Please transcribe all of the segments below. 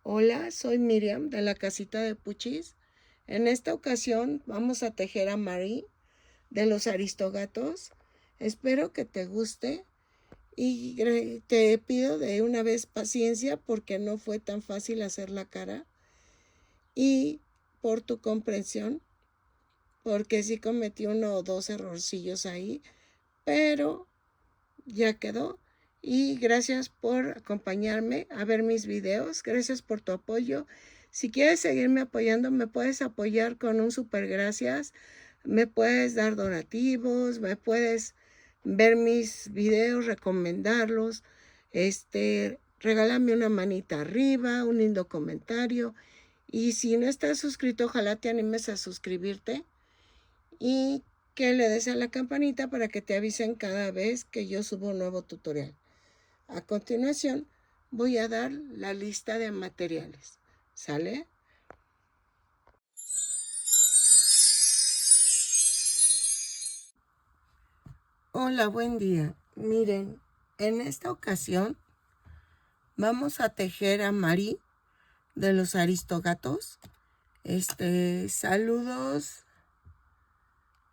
Hola, soy Miriam de la casita de Puchis. En esta ocasión vamos a tejer a Marie de los Aristogatos. Espero que te guste y te pido de una vez paciencia porque no fue tan fácil hacer la cara y por tu comprensión porque sí cometí uno o dos errorcillos ahí, pero ya quedó. Y gracias por acompañarme a ver mis videos. Gracias por tu apoyo. Si quieres seguirme apoyando, me puedes apoyar con un super gracias. Me puedes dar donativos, me puedes ver mis videos, recomendarlos. Regálame una manita arriba, un lindo comentario. Y si no estás suscrito, ojalá te animes a suscribirte y que le des a la campanita para que te avisen cada vez que yo subo un nuevo tutorial. A continuación voy a dar la lista de materiales. ¿Sale? Hola, buen día. Miren, en esta ocasión vamos a tejer a Marie de los Aristogatos. Saludos.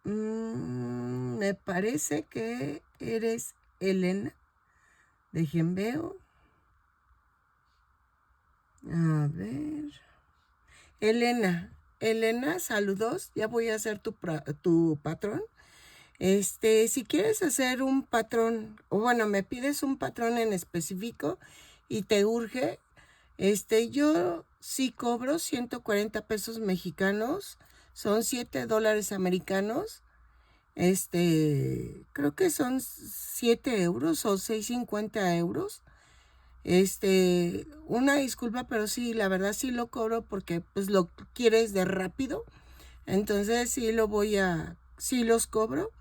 Me parece que eres Elena. Dejen veo. A ver. Elena, saludos. Ya voy a hacer tu patrón. Si quieres hacer un patrón, o bueno, me pides un patrón en específico y te urge, yo sí cobro 140 pesos mexicanos, son 7 dólares americanos. Creo que son 7 euros o 6.50 euros. Una disculpa, pero sí, la verdad sí lo cobro porque pues lo quieres de rápido. Entonces sí los cobro.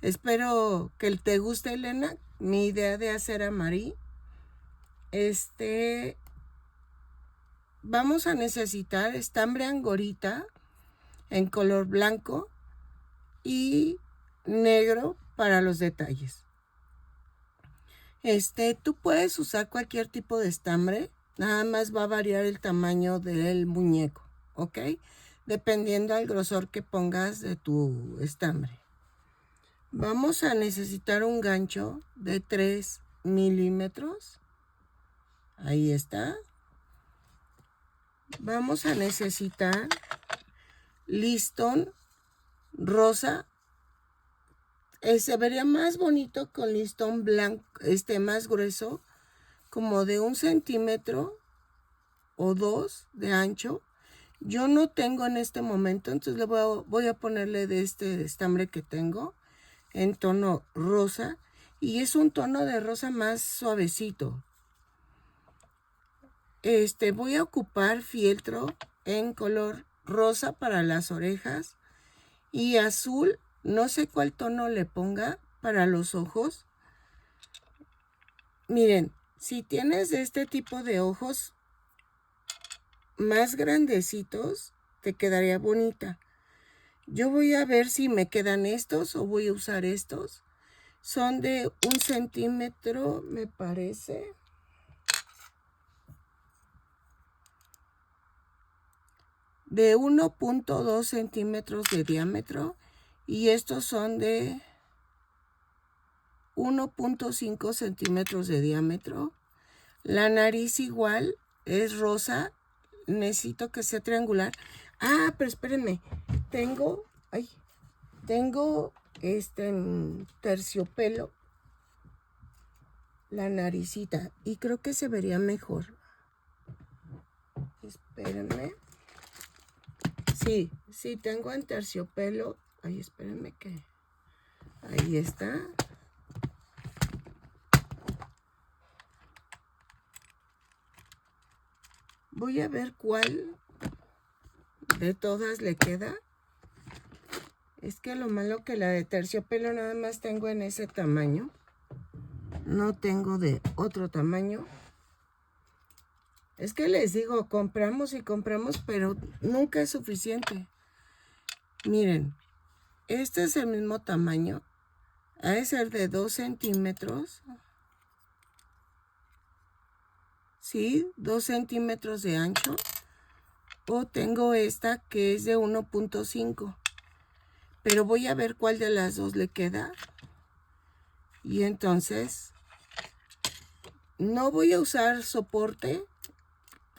Espero que te guste, Elena, mi idea de hacer a Marie. Vamos a necesitar estambre angorita en color blanco y negro para los detalles. Tú puedes usar cualquier tipo de estambre, nada más va a variar el tamaño del muñeco, ¿ok? Dependiendo del grosor que pongas de tu estambre. Vamos a necesitar un gancho de 3 milímetros. Ahí está. Vamos a necesitar listón rosa. Se vería más bonito con listón blanco, más grueso, como de 1 centímetro o 2 de ancho. Yo no tengo en este momento, entonces voy a ponerle de este estambre que tengo en tono rosa, y es un tono de rosa más suavecito. Voy a ocupar fieltro en color rosa para las orejas y azul, no sé cuál tono le ponga para los ojos. Miren, si tienes de este tipo de ojos más grandecitos, te quedaría bonita. Yo voy a ver si me quedan estos o voy a usar estos. Son de 1 centímetro, me parece. De 1.2 centímetros de diámetro. Y estos son de 1.5 centímetros de diámetro. La nariz igual es rosa. Necesito que sea triangular. Ah, pero espérenme. Tengo en terciopelo la naricita y creo que se vería mejor. Espérenme. Sí, tengo en terciopelo. Ay, espérenme que... Ahí está. Voy a ver cuál de todas le queda. Es que lo malo que la de terciopelo nada más tengo en ese tamaño. No tengo de otro tamaño. Es que les digo, compramos y compramos, pero nunca es suficiente. Miren, este es el mismo tamaño. Ha de ser de 2 centímetros. ¿sí? 2 centímetros de ancho. O tengo esta que es de 1.5. Pero voy a ver cuál de las dos le queda. Y entonces no voy a usar soporte.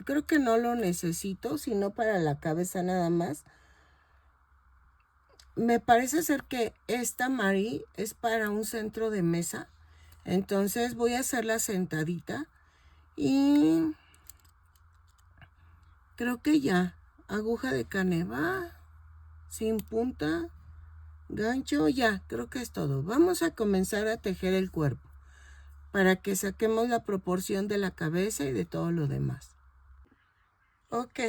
Creo que no lo necesito, sino para la cabeza nada más. Me parece ser que esta Marie es para un centro de mesa. Entonces voy a hacerla sentadita. Y creo que ya. Aguja de caneva. Sin punta. Gancho. Ya, creo que es todo. Vamos a comenzar a tejer el cuerpo. Para que saquemos la proporción de la cabeza y de todo lo demás. Ok.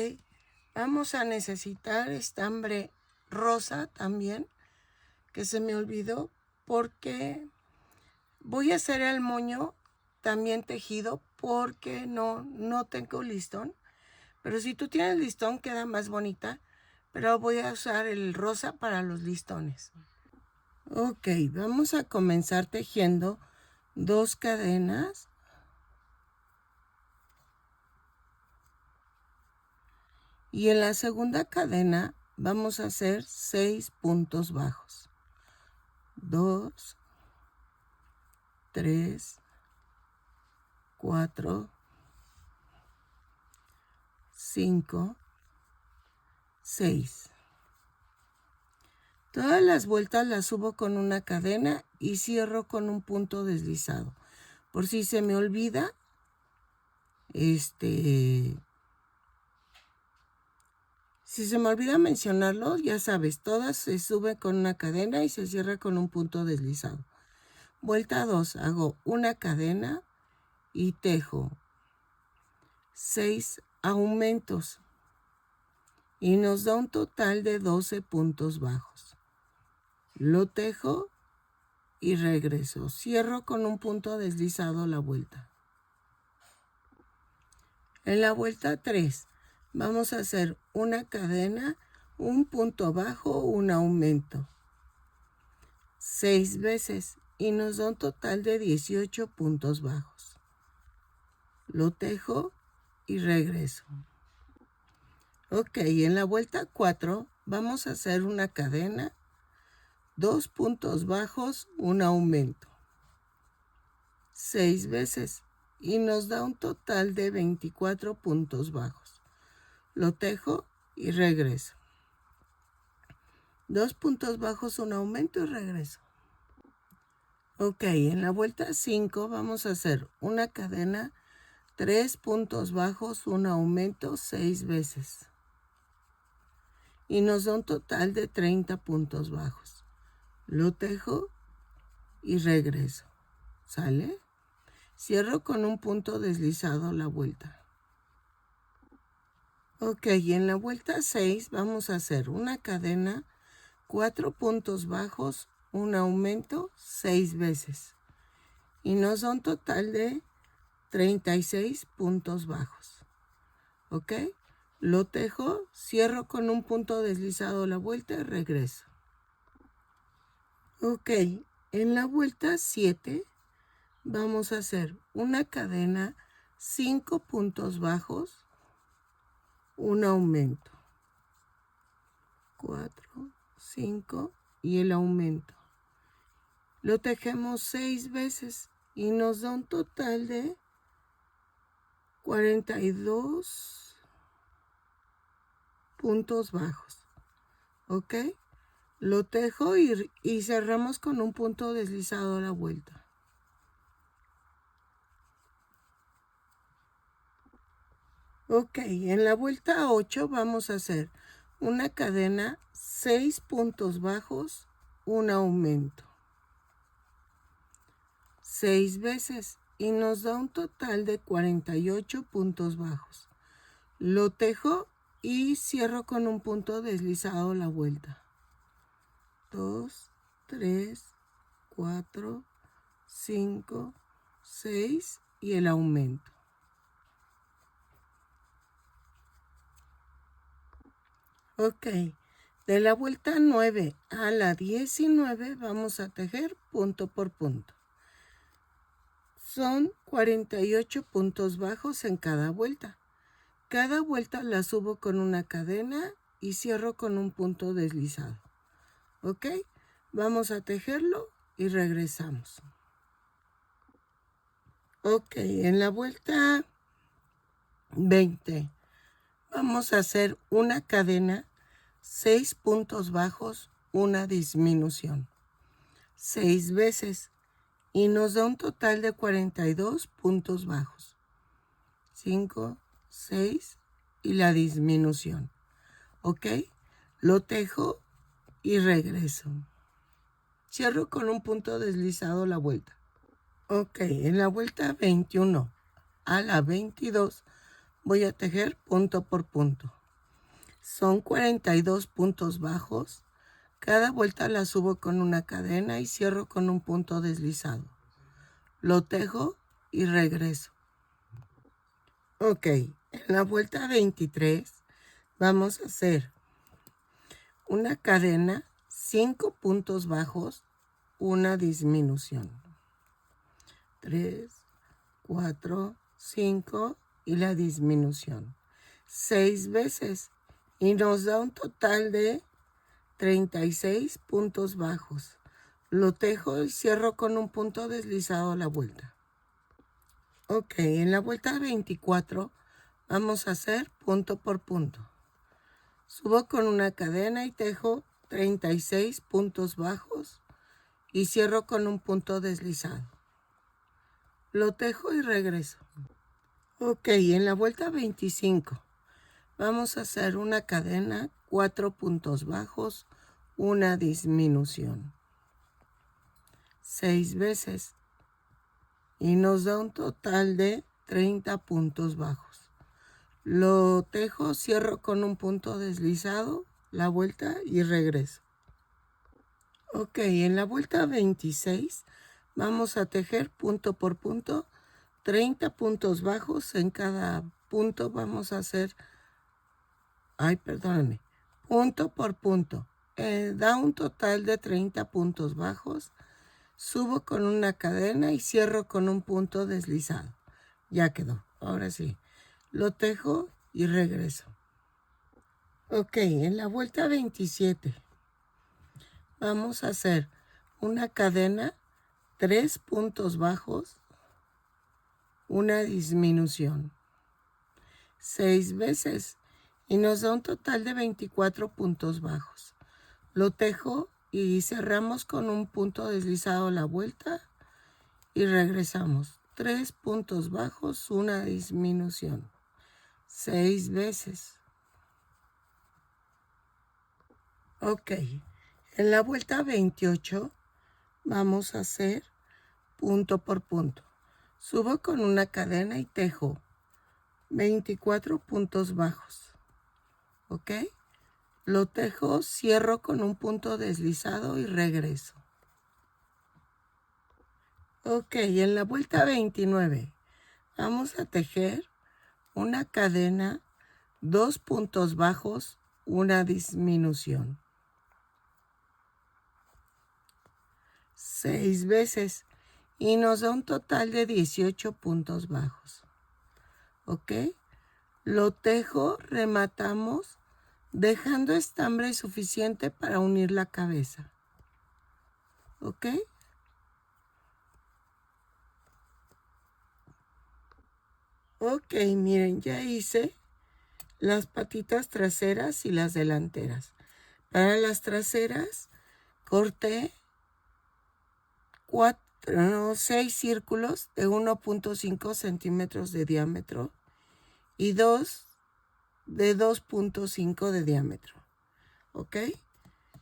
Vamos a necesitar estambre rosa también, que se me olvidó, porque voy a hacer el moño también tejido, porque no tengo listón. Pero si tú tienes listón queda más bonita, pero voy a usar el rosa para los listones. Ok, vamos a comenzar tejiendo 2 cadenas. Y en la segunda cadena vamos a hacer 6 puntos bajos. 2, 3, 4, 5, 6. Todas las vueltas las subo con una cadena y cierro con un punto deslizado. Por si se me olvida, si se me olvida mencionarlo, ya sabes, todas se suben con una cadena y se cierra con un punto deslizado. Vuelta 2, hago una cadena y tejo 6 aumentos y nos da un total de 12 puntos bajos. Lo tejo y regreso. Cierro con un punto deslizado la vuelta. En la vuelta 3 vamos a hacer una cadena, un punto bajo, un aumento. 6 veces y nos da un total de 18 puntos bajos. Lo tejo y regreso. Ok, en la vuelta 4 vamos a hacer una cadena, 2 puntos bajos, un aumento. 6 veces y nos da un total de 24 puntos bajos. Lo tejo y regreso. 2 puntos bajos, un aumento y regreso. Ok, en la vuelta 5 vamos a hacer una cadena, 3 puntos bajos, un aumento 6 veces. Y nos da un total de 30 puntos bajos. Lo tejo y regreso. ¿Sale? Cierro con un punto deslizado la vuelta. Ok, y en la vuelta 6 vamos a hacer una cadena, 4 puntos bajos, un aumento 6 veces. Y nos da un total de 36 puntos bajos. ¿Ok? Lo tejo, cierro con un punto deslizado la vuelta y regreso. Ok, en la vuelta 7 vamos a hacer una cadena, 5 puntos bajos, un aumento. 4, 5 y el aumento. Lo tejemos 6 veces y nos da un total de 42 puntos bajos. ¿Ok? Lo tejo y cerramos con un punto deslizado a la vuelta. Ok, en la vuelta 8 vamos a hacer una cadena, 6 puntos bajos, un aumento. 6 veces y nos da un total de 48 puntos bajos. Lo tejo y cierro con un punto deslizado la vuelta. 2, 3, 4, 5, 6 y el aumento. Ok, de la vuelta 9 a la 19 vamos a tejer punto por punto. Son 48 puntos bajos en cada vuelta. Cada vuelta la subo con una cadena y cierro con un punto deslizado. ¿Ok? Vamos a tejerlo y regresamos. Ok, en la vuelta 20 vamos a hacer una cadena, 6 puntos bajos, una disminución, 6 veces, y nos da un total de 42 puntos bajos. 5, 6 y la disminución. ¿Ok? Lo tejo y regreso. Cierro con un punto deslizado la vuelta. Ok, en la vuelta 21 a la 22 voy a tejer punto por punto. Son 42 puntos bajos. Cada vuelta la subo con una cadena y cierro con un punto deslizado. Lo tejo y regreso. Ok, en la vuelta 23 vamos a hacer una cadena, 5 puntos bajos, una disminución. 3, 4, 5 y la disminución. 6 veces y nos da un total de 36 puntos bajos. Lo tejo y cierro con un punto deslizado a la vuelta. Ok, en la vuelta 24 vamos a hacer punto por punto. Subo con una cadena y tejo 36 puntos bajos y cierro con un punto deslizado. Lo tejo y regreso. Ok, en la vuelta 25 vamos a hacer una cadena, 4 puntos bajos, una disminución. 6 veces y nos da un total de 30 puntos bajos. Lo tejo, cierro con un punto deslizado, la vuelta y regreso. Ok, en la vuelta 26 vamos a tejer punto por punto, 30 puntos bajos. En cada punto vamos a hacer, punto por punto. Da un total de 30 puntos bajos. Subo con una cadena y cierro con un punto deslizado. Ya quedó, ahora sí. Lo tejo y regreso. Ok, en la vuelta 27 vamos a hacer una cadena, 3 puntos bajos, una disminución, 6 veces y nos da un total de 24 puntos bajos. Lo tejo y cerramos con un punto deslizado la vuelta y regresamos. 3 puntos bajos, una disminución, 6 veces. Ok, en la vuelta 28 vamos a hacer punto por punto. Subo con una cadena y tejo 24 puntos bajos. ¿Ok? Lo tejo, cierro con un punto deslizado y regreso. Ok, en la vuelta 29 vamos a tejer una cadena, 2 puntos bajos, una disminución. 6 veces y nos da un total de 18 puntos bajos. ¿Ok? Lo tejo, rematamos, dejando estambre suficiente para unir la cabeza. ¿Ok? Ok, miren, ya hice las patitas traseras y las delanteras. Para las traseras corté 6 círculos de 1.5 centímetros de diámetro y 2 de 2.5 de diámetro. ¿Ok?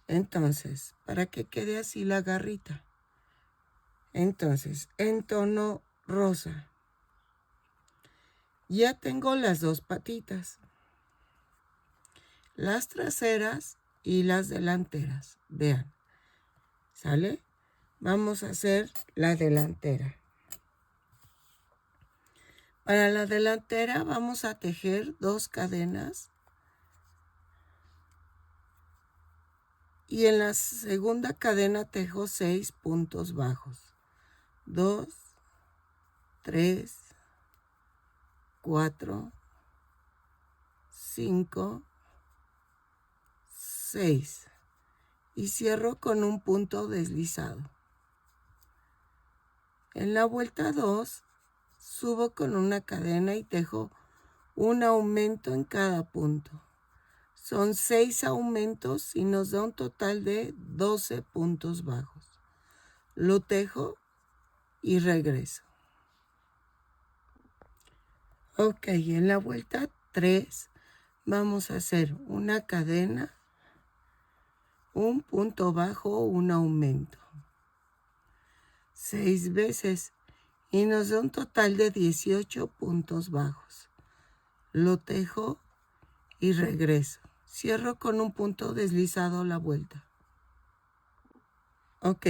Entonces, para que quede así la garrita. Entonces, en tono rosa. Ya tengo las 2 patitas. Las traseras y las delanteras. Vean. ¿Sale? Vamos a hacer la delantera. Para la delantera vamos a tejer 2 cadenas. Y en la segunda cadena tejo 6 puntos bajos. 2, 3, 4, 5, 6 y cierro con un punto deslizado. En la vuelta 2 subo con una cadena y tejo un aumento en cada punto. Son 6 aumentos y nos da un total de 12 puntos bajos. Lo tejo y regreso. Ok, en la vuelta 3 vamos a hacer una cadena, un punto bajo, un aumento. 6 veces y nos da un total de 18 puntos bajos. Lo tejo y regreso. Cierro con un punto deslizado la vuelta. Ok,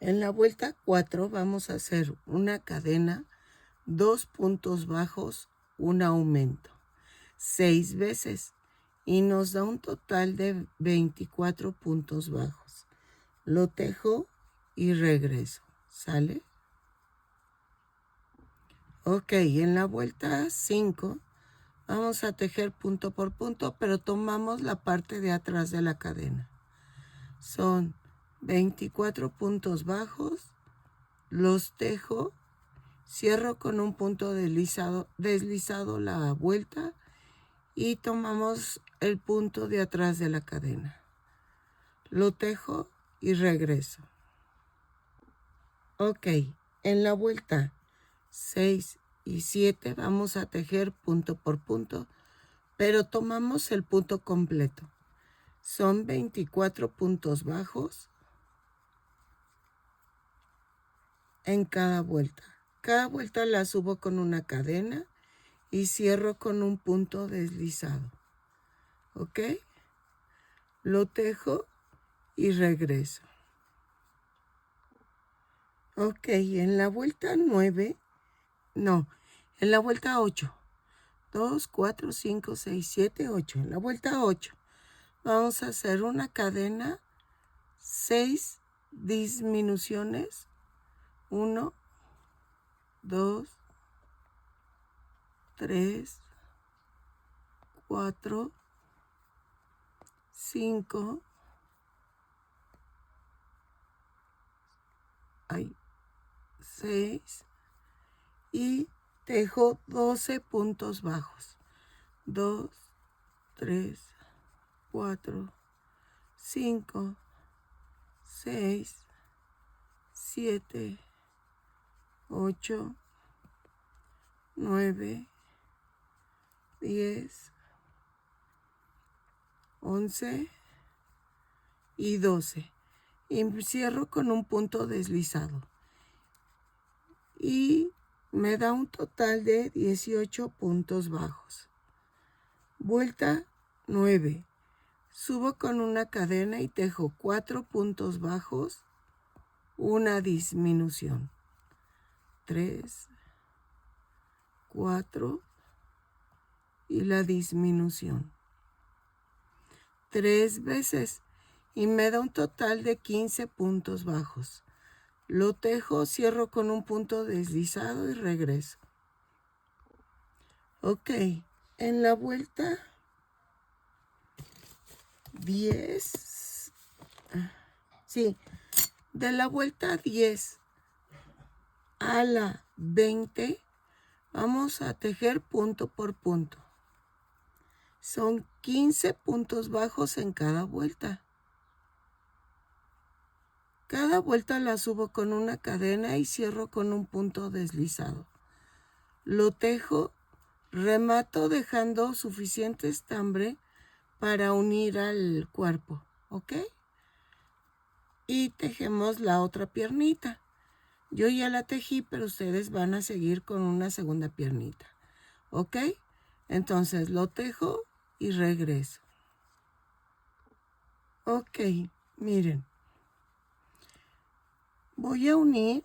en la vuelta 4 vamos a hacer una cadena, 2 puntos bajos, un aumento. 6 veces y nos da un total de 24 puntos bajos. Lo tejo y regreso. ¿Sale? Ok, en la vuelta 5 vamos a tejer punto por punto, pero tomamos la parte de atrás de la cadena. Son 24 puntos bajos, los tejo, cierro con un punto deslizado la vuelta y tomamos el punto de atrás de la cadena. Lo tejo y regreso. Ok, en la vuelta 6 y 7 vamos a tejer punto por punto, pero tomamos el punto completo. Son 24 puntos bajos en cada vuelta. Cada vuelta la subo con una cadena y cierro con un punto deslizado. ¿Ok? Lo tejo y regreso. Ok, en la vuelta 9, no, en la vuelta 8. 2, 4, 5, 6, 7, 8. En la vuelta 8 vamos a hacer una cadena, 6 disminuciones. 1, 2, 3, 4, 5, 6 y tejo 12 puntos bajos. 2, 3, 4, 5, 6, 7, 8, 9, 10, 11 y 12. Y cierro con un punto deslizado. Y me da un total de 18 puntos bajos. Vuelta 9. Subo con una cadena y tejo 4 puntos bajos, una disminución. 3, 4 y la disminución. 3 veces y me da un total de 15 puntos bajos. Lo tejo, cierro con un punto deslizado y regreso. Ok, en la vuelta 10, sí, de la vuelta 10 a la 20 vamos a tejer punto por punto. Son 15 puntos bajos en cada vuelta. Cada vuelta la subo con una cadena y cierro con un punto deslizado. Lo tejo, remato dejando suficiente estambre para unir al cuerpo, ¿ok? Y tejemos la otra piernita. Yo ya la tejí, pero ustedes van a seguir con una segunda piernita, ¿ok? Entonces lo tejo y regreso. Ok, miren. Voy a unir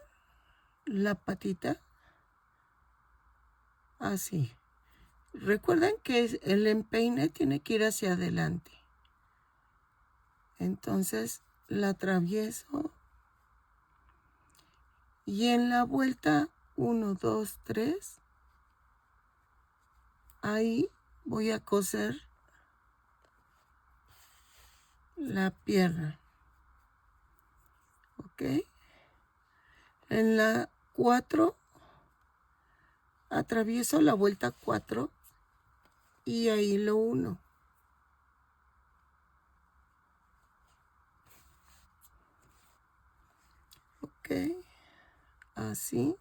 la patita así. Recuerden que el empeine tiene que ir hacia adelante. Entonces la atravieso y en la vuelta 1, 2, 3. Ahí voy a coser la pierna. ¿Ok? En la 4 atravieso la vuelta 4 y ahí lo uno. Ok, así.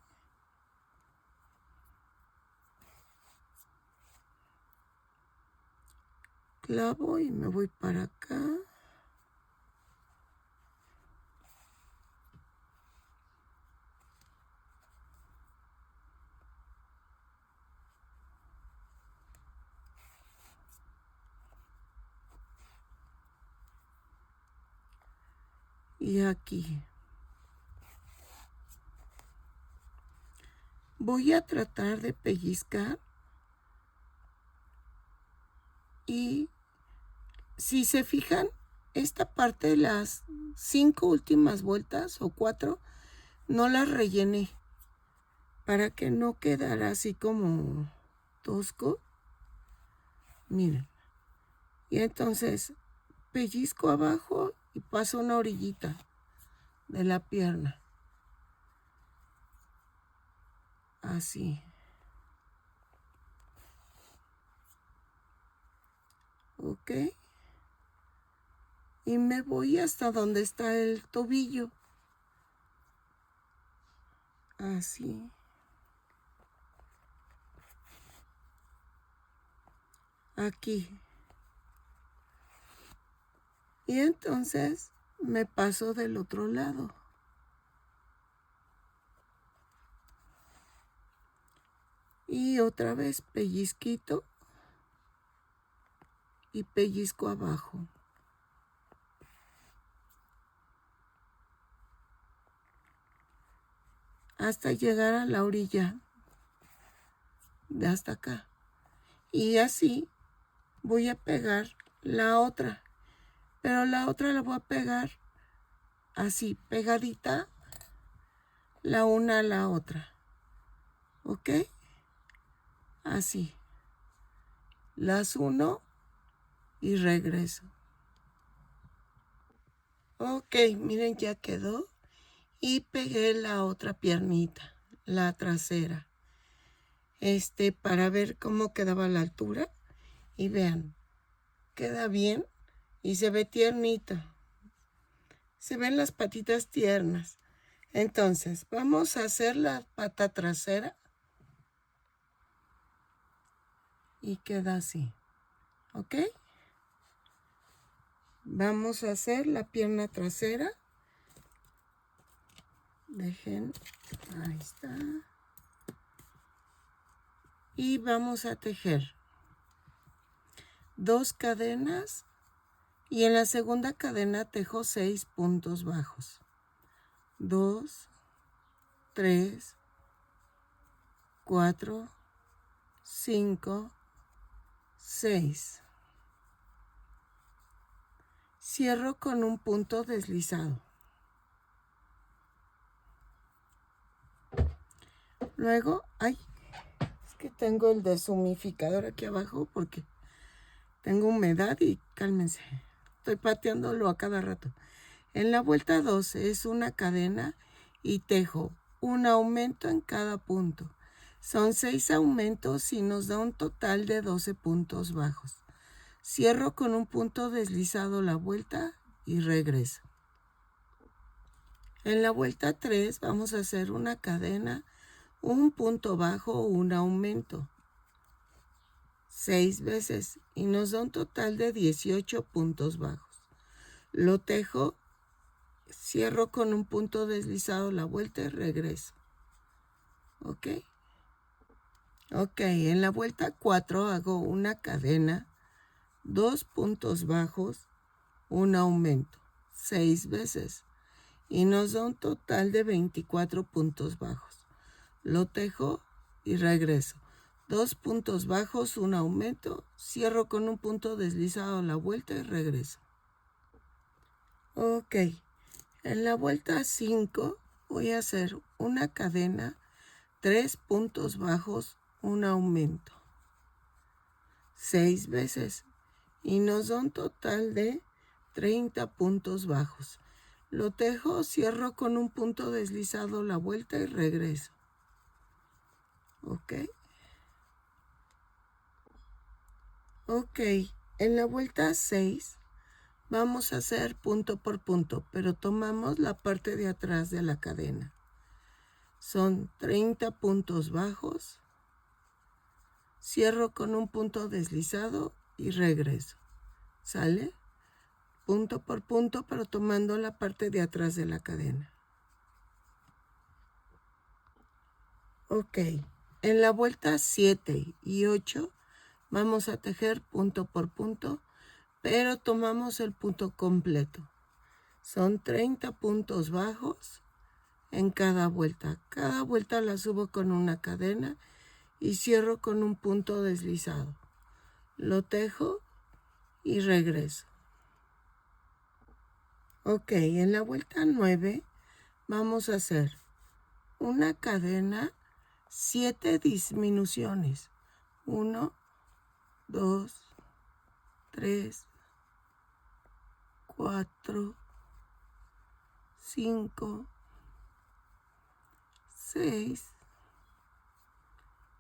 Clavo y me voy para acá. Y aquí. Voy a tratar de pellizcar. Y si se fijan, esta parte de las 5 últimas vueltas o 4, no las rellené para que no quedara así como tosco. Miren. Y entonces pellizco abajo y paso una orillita de la pierna. Así. Ok. Y me voy hasta donde está el tobillo. Así. Aquí. Y entonces me paso del otro lado. Y otra vez pellizquito y pellizco abajo. Hasta llegar a la orilla de hasta acá. Y así voy a pegar la otra. Pero la otra la voy a pegar así, pegadita, la una a la otra. ¿Ok? Así. Las uno y regreso. Ok, miren, ya quedó. Y pegué la otra piernita, la trasera. Para ver cómo quedaba la altura. Y vean, queda bien y se ve tiernita. Se ven las patitas tiernas. Entonces, vamos a hacer la pata trasera. Y queda así. ¿Ok? Vamos a hacer la pierna trasera. Dejen, ahí está. Y vamos a tejer 2 cadenas y en la segunda cadena tejo 6 puntos bajos. 2, 3, 4, 5, 6. Cierro con un punto deslizado. Luego, es que tengo el deshumificador aquí abajo porque tengo humedad y cálmense. Estoy pateándolo a cada rato. En la vuelta 2 es una cadena y tejo un aumento en cada punto. Son 6 aumentos y nos da un total de 12 puntos bajos. Cierro con un punto deslizado la vuelta y regreso. En la vuelta 3 vamos a hacer una cadena, un punto bajo, un aumento. 6 veces y nos da un total de 18 puntos bajos. Lo tejo, cierro con un punto deslizado la vuelta y regreso. ¿Ok? Ok, en la vuelta 4 hago una cadena, 2 puntos bajos, un aumento, 6 veces. Y nos da un total de 24 puntos bajos. Lo tejo y regreso. 2 puntos bajos, un aumento, cierro con un punto deslizado la vuelta y regreso. Ok, en la vuelta 5 voy a hacer una cadena, 3 puntos bajos, un aumento, 6 veces, y nos da un total de 30 puntos bajos. Lo tejo, cierro con un punto deslizado la vuelta y regreso. Ok. Ok, en la vuelta 6 vamos a hacer punto por punto, pero tomamos la parte de atrás de la cadena. Son 30 puntos bajos, cierro con un punto deslizado y regreso. ¿Sale? Punto por punto, pero tomando la parte de atrás de la cadena. Ok, en la vuelta 7 y 8 vamos a tejer punto por punto, pero tomamos el punto completo. Son 30 puntos bajos en cada vuelta. Cada vuelta la subo con una cadena y cierro con un punto deslizado. Lo tejo y regreso. Ok, en la vuelta 9 vamos a hacer una cadena, 7 disminuciones. 1, 2, 3, 4, 5, 6,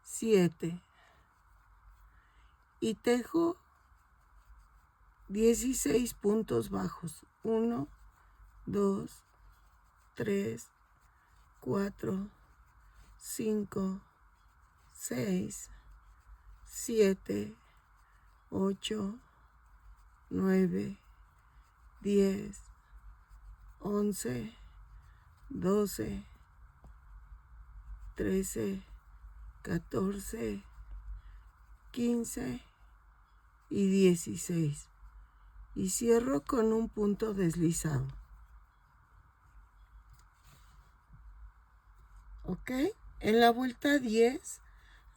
7. Y tejo 16 puntos bajos. 1, 2, 3, 4, 5, 6, 7, 8, 9, 10, 11, 12, 13, 14, 15 y 16. Y cierro con un punto deslizado. ¿Ok? En la vuelta 10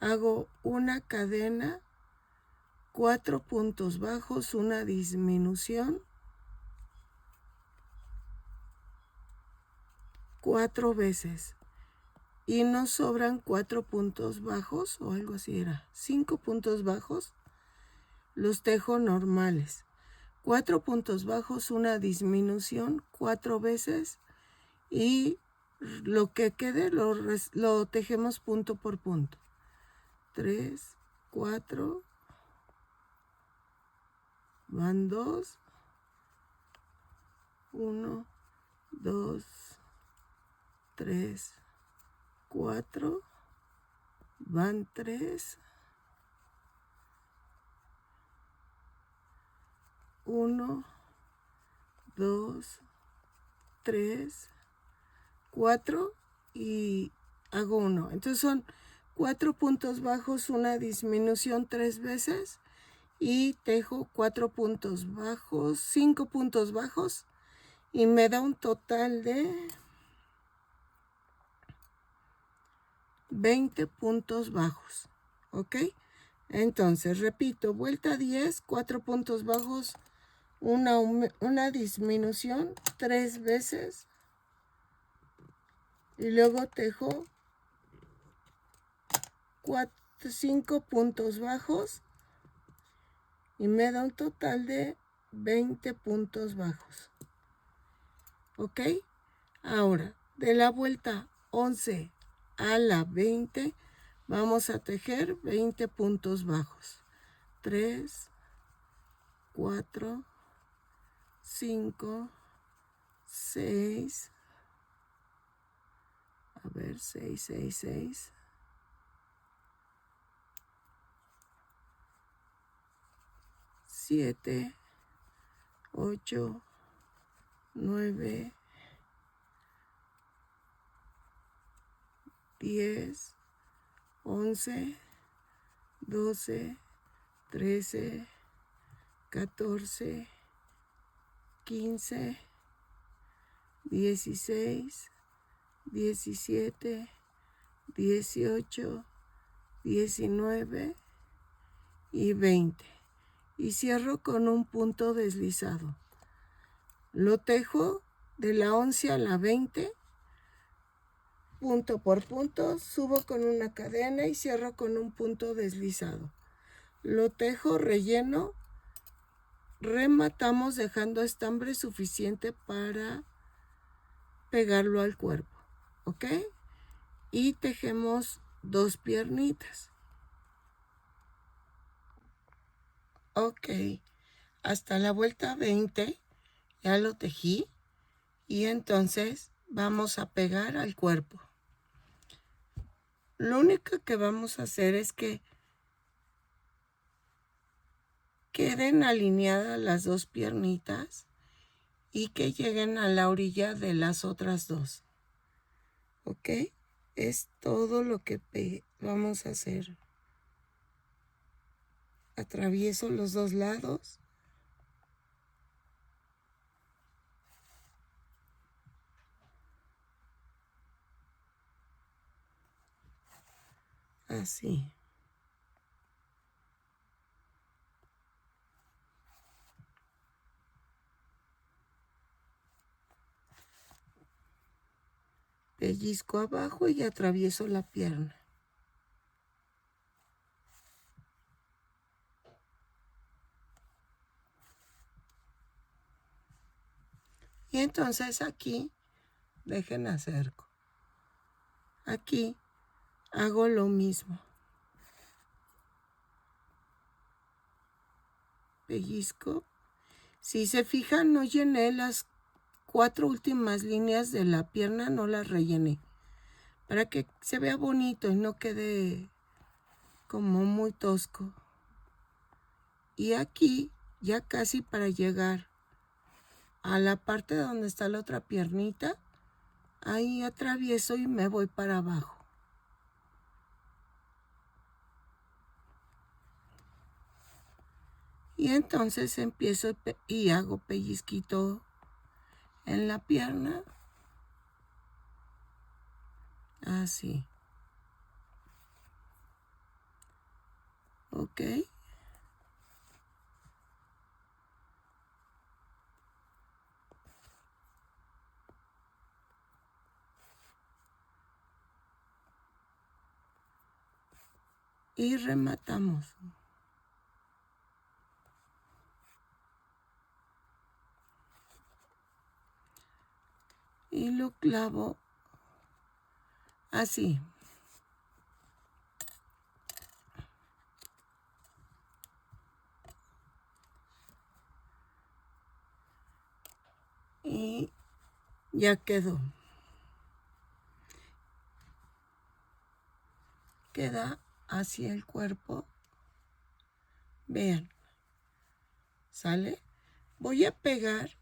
hago una cadena, 4 puntos bajos, una disminución, 4 veces. Y nos sobran 4 puntos bajos, o algo así era, 5 puntos bajos, los tejo normales. 4 puntos bajos, una disminución, 4 veces, y lo que quede lo tejemos punto por punto. 3, 4, van 2, 1, 2, 3, 4, van 3, 1, 2, 3, 4 y hago 1. Entonces son 4 puntos bajos, una disminución 3 veces y tejo 4 puntos bajos, 5 puntos bajos y me da un total de 20 puntos bajos. ¿Ok? Entonces, repito, vuelta 10, 4 puntos bajos, una disminución 3 veces y luego tejo 5 puntos bajos y me da un total de 20 puntos bajos. ¿Ok? Ahora, de la vuelta 11 a la 20, vamos a tejer 20 puntos bajos. 3, 4, 5, 6, a ver, 6, 6, 6. 7, 8, 9, 10, 11, 12, 13, 14, 15, 16, 17, 18, 19 y 20. Y cierro con un punto deslizado. Lo tejo de la 11 a la 20 punto por punto, subo con una cadena y cierro con un punto deslizado. Lo tejo, relleno, rematamos dejando estambre suficiente para pegarlo al cuerpo, ¿ok? Y tejemos 2 piernitas. Ok, hasta la vuelta 20 ya lo tejí y entonces vamos a pegar al cuerpo. Lo único que vamos a hacer es que queden alineadas las 2 piernitas y que lleguen a la orilla de las otras 2. ¿Ok? Es todo lo que vamos a hacer. Atravieso los 2 lados. Así. Pellizco abajo y atravieso la pierna. Y entonces aquí, dejen acerco. Aquí hago lo mismo. Pellizco. Si se fijan, no llené las 4 últimas líneas de la pierna, no las rellené. Para que se vea bonito y no quede como muy tosco. Y aquí, ya casi para llegar a la parte donde está la otra piernita, ahí atravieso y me voy para abajo. Y entonces empiezo y hago pellizquito en la pierna. Así. ¿Ok? Y rematamos. Y lo clavo así. Y ya quedó. Queda hacia el cuerpo. Vean. ¿Sale? Voy a pegar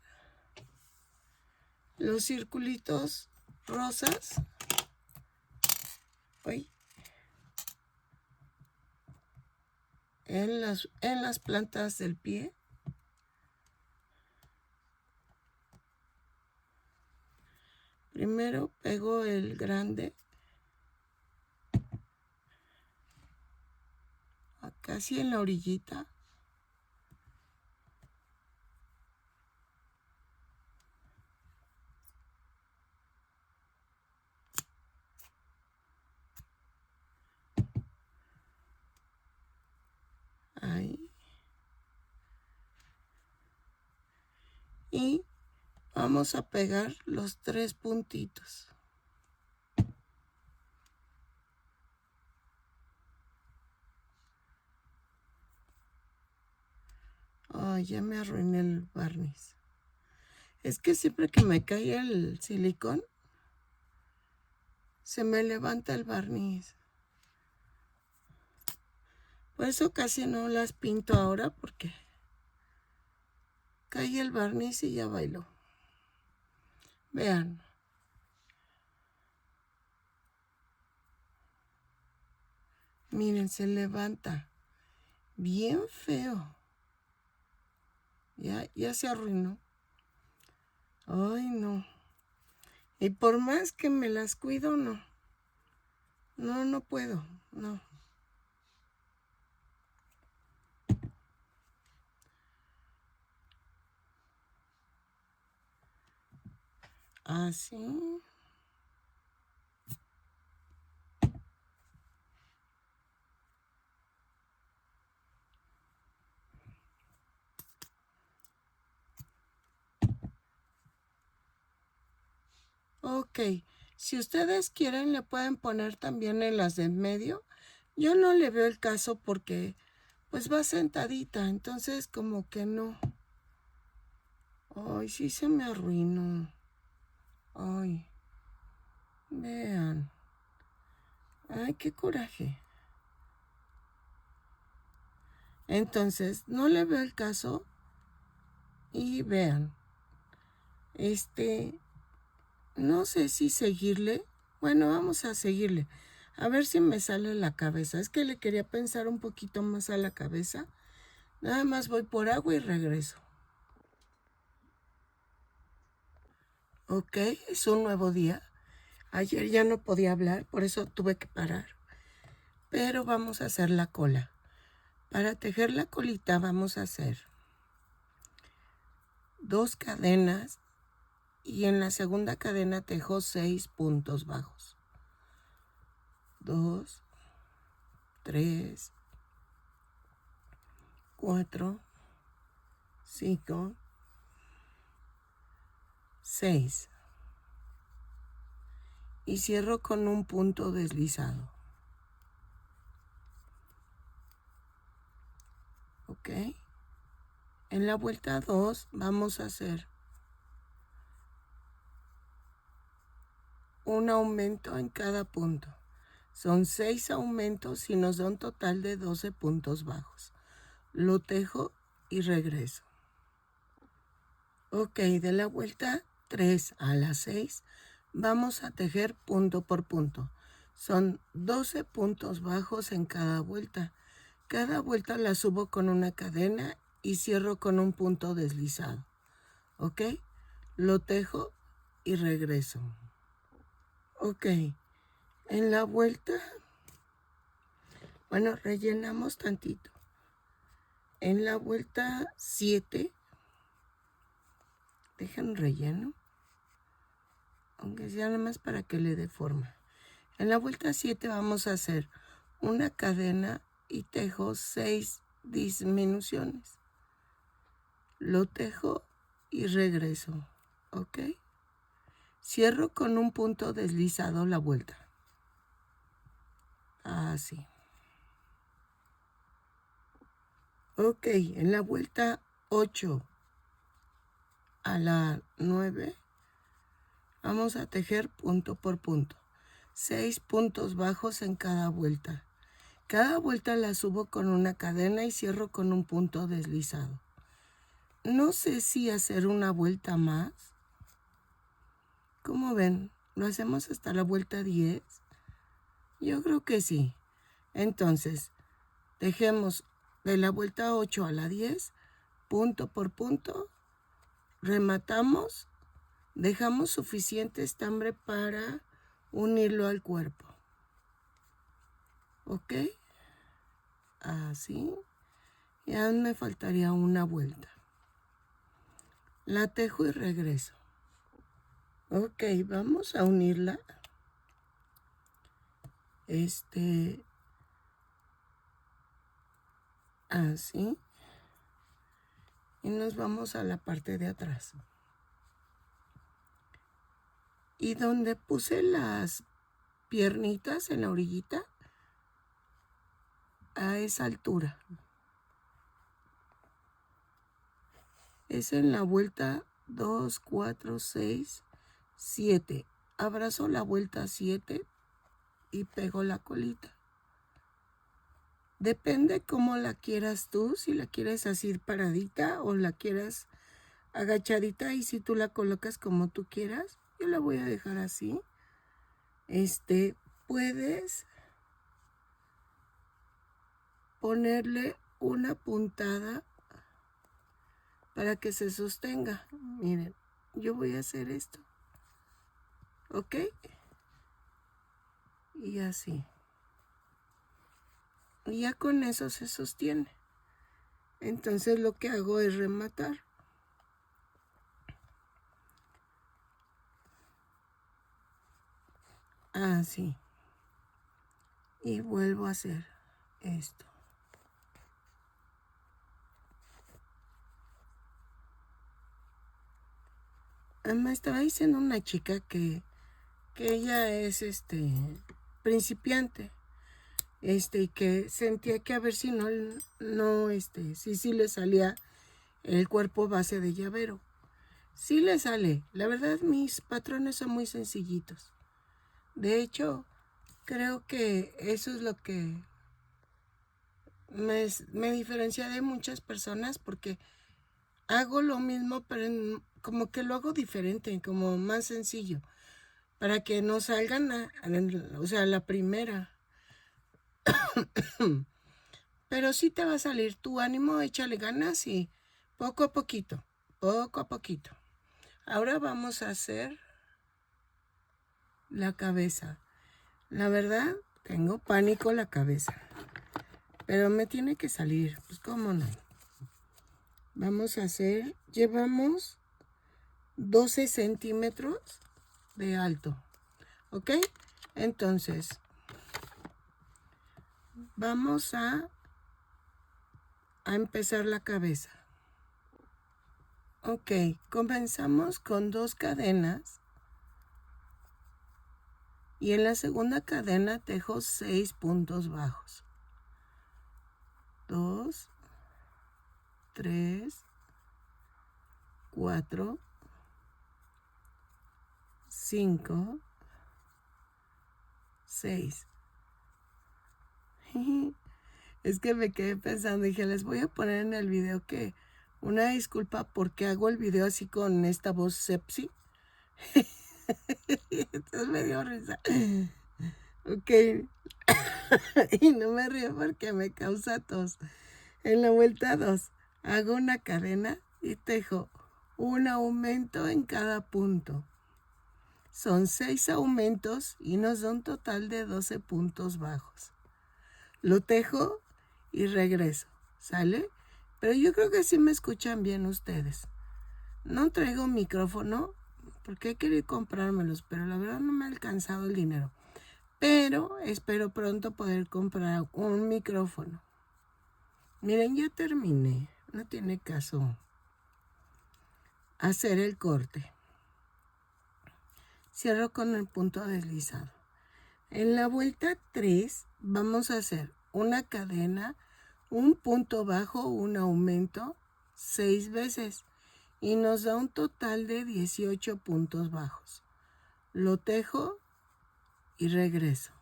los circulitos rosas. Uy. En las plantas del pie. Primero pego el grande. Casi en la orillita. Ahí. Y vamos a pegar los 3 puntitos. Ay, ya me arruiné el barniz. Es que siempre que me cae el silicón, se me levanta el barniz. Por eso casi no las pinto ahora, porque cae el barniz y ya bailó. Vean. Miren, se levanta. Bien feo. Ya se arruinó. Ay, no. Y por más que me las cuido, no. No puedo. No. Así. Ok, si ustedes quieren le pueden poner también en las de en medio. Yo no le veo el caso porque pues va sentadita, entonces como que no. Ay, sí se me arruinó. Ay, vean. Ay, qué coraje. Entonces, no le veo el caso. Y vean. No sé si seguirle. Bueno, vamos a seguirle. A ver si me sale la cabeza. Es que le quería pensar un poquito más a la cabeza. Nada más voy por agua y regreso. Ok, es un nuevo día. Ayer ya no podía hablar, por eso tuve que parar. Pero vamos a hacer la cola. Para tejer la colita vamos a hacer 2 cadenas y en la segunda cadena tejo 6 puntos bajos. 2, 3, 4, 5, 6 y cierro con un punto deslizado. Ok. En la vuelta 2 vamos a hacer un aumento en cada punto. Son 6 aumentos y nos da un total de 12 puntos bajos. Lo tejo y regreso. Ok, de la vuelta 3 a la 6 vamos a tejer punto por punto. Son 12 puntos bajos en cada vuelta. Cada vuelta la subo con una cadena y cierro con un punto deslizado. Ok, lo tejo y regreso. Ok, en la vuelta, bueno, rellenamos tantito. En la vuelta 7, dejen relleno, aunque sea nada más para que le dé forma. En la vuelta 7 vamos a hacer una cadena y tejo 6 disminuciones. Lo tejo y regreso, ¿ok? Cierro con un punto deslizado la vuelta. Así. Ok, en la vuelta 8 a la 9 vamos a tejer punto por punto. 6 puntos bajos en cada vuelta. Cada vuelta la subo con una cadena y cierro con un punto deslizado. No sé si hacer una vuelta más. ¿Cómo ven? ¿Lo hacemos hasta la vuelta 10? Yo creo que sí. Entonces, dejemos de la vuelta 8 a la 10, punto por punto, rematamos, dejamos suficiente estambre para unirlo al cuerpo. ¿Ok? Así. Ya me faltaría una vuelta. La tejo y regreso. Ok, vamos a unirla. Así. Y nos vamos a la parte de atrás. Y donde puse las piernitas en la orillita, a esa altura. Es en la vuelta 2, 4, 6, 7. Abrazo la vuelta 7 y pego la colita. Depende cómo la quieras tú, si la quieres así paradita o la quieras agachadita, y si tú la colocas como tú quieras. Yo la voy a dejar así. Puedes ponerle una puntada para que se sostenga. Miren, yo voy a hacer esto. ¿Ok? Y así. Y ya con eso se sostiene. Entonces lo que hago es rematar. Así. Y vuelvo a hacer esto. Me estaba diciendo una chica que que ella es principiante, y que sentía que a ver si si le salía el cuerpo base de llavero. Sí le sale. La verdad, mis patrones son muy sencillitos. De hecho, creo que eso es lo que me diferencia de muchas personas, porque hago lo mismo, pero como que lo hago diferente, como más sencillo, para que no salgan o sea, la primera. Pero sí te va a salir. Tu ánimo, échale ganas y poco a poquito, poco a poquito. Ahora vamos a hacer la cabeza. La verdad, tengo pánico la cabeza, pero me tiene que salir. Pues cómo no. Vamos a hacer, llevamos 12 centímetros de alto, ¿ok? Entonces, vamos a empezar la cabeza. Ok, comenzamos con 2 cadenas y en la segunda cadena tejo 6 puntos bajos. 2, 3, 4, 5, 6. Es que me quedé pensando, dije, les voy a poner en el video que una disculpa porque hago el video así con esta voz sepsi. Entonces me dio risa. Ok. Y no me río porque me causa tos. En la vuelta 2, hago una cadena y tejo un aumento en cada punto. Son 6 aumentos y nos da un total de 12 puntos bajos. Lo tejo y regreso, ¿sale? Pero yo creo que sí me escuchan bien ustedes. No traigo micrófono porque he querido comprármelos, pero la verdad no me ha alcanzado el dinero. Pero espero pronto poder comprar un micrófono. Miren, ya terminé. No tiene caso hacer el corte. Cierro con el punto deslizado. En la vuelta 3 vamos a hacer una cadena, un punto bajo, un aumento 6 veces y nos da un total de 18 puntos bajos. Lo tejo y regreso.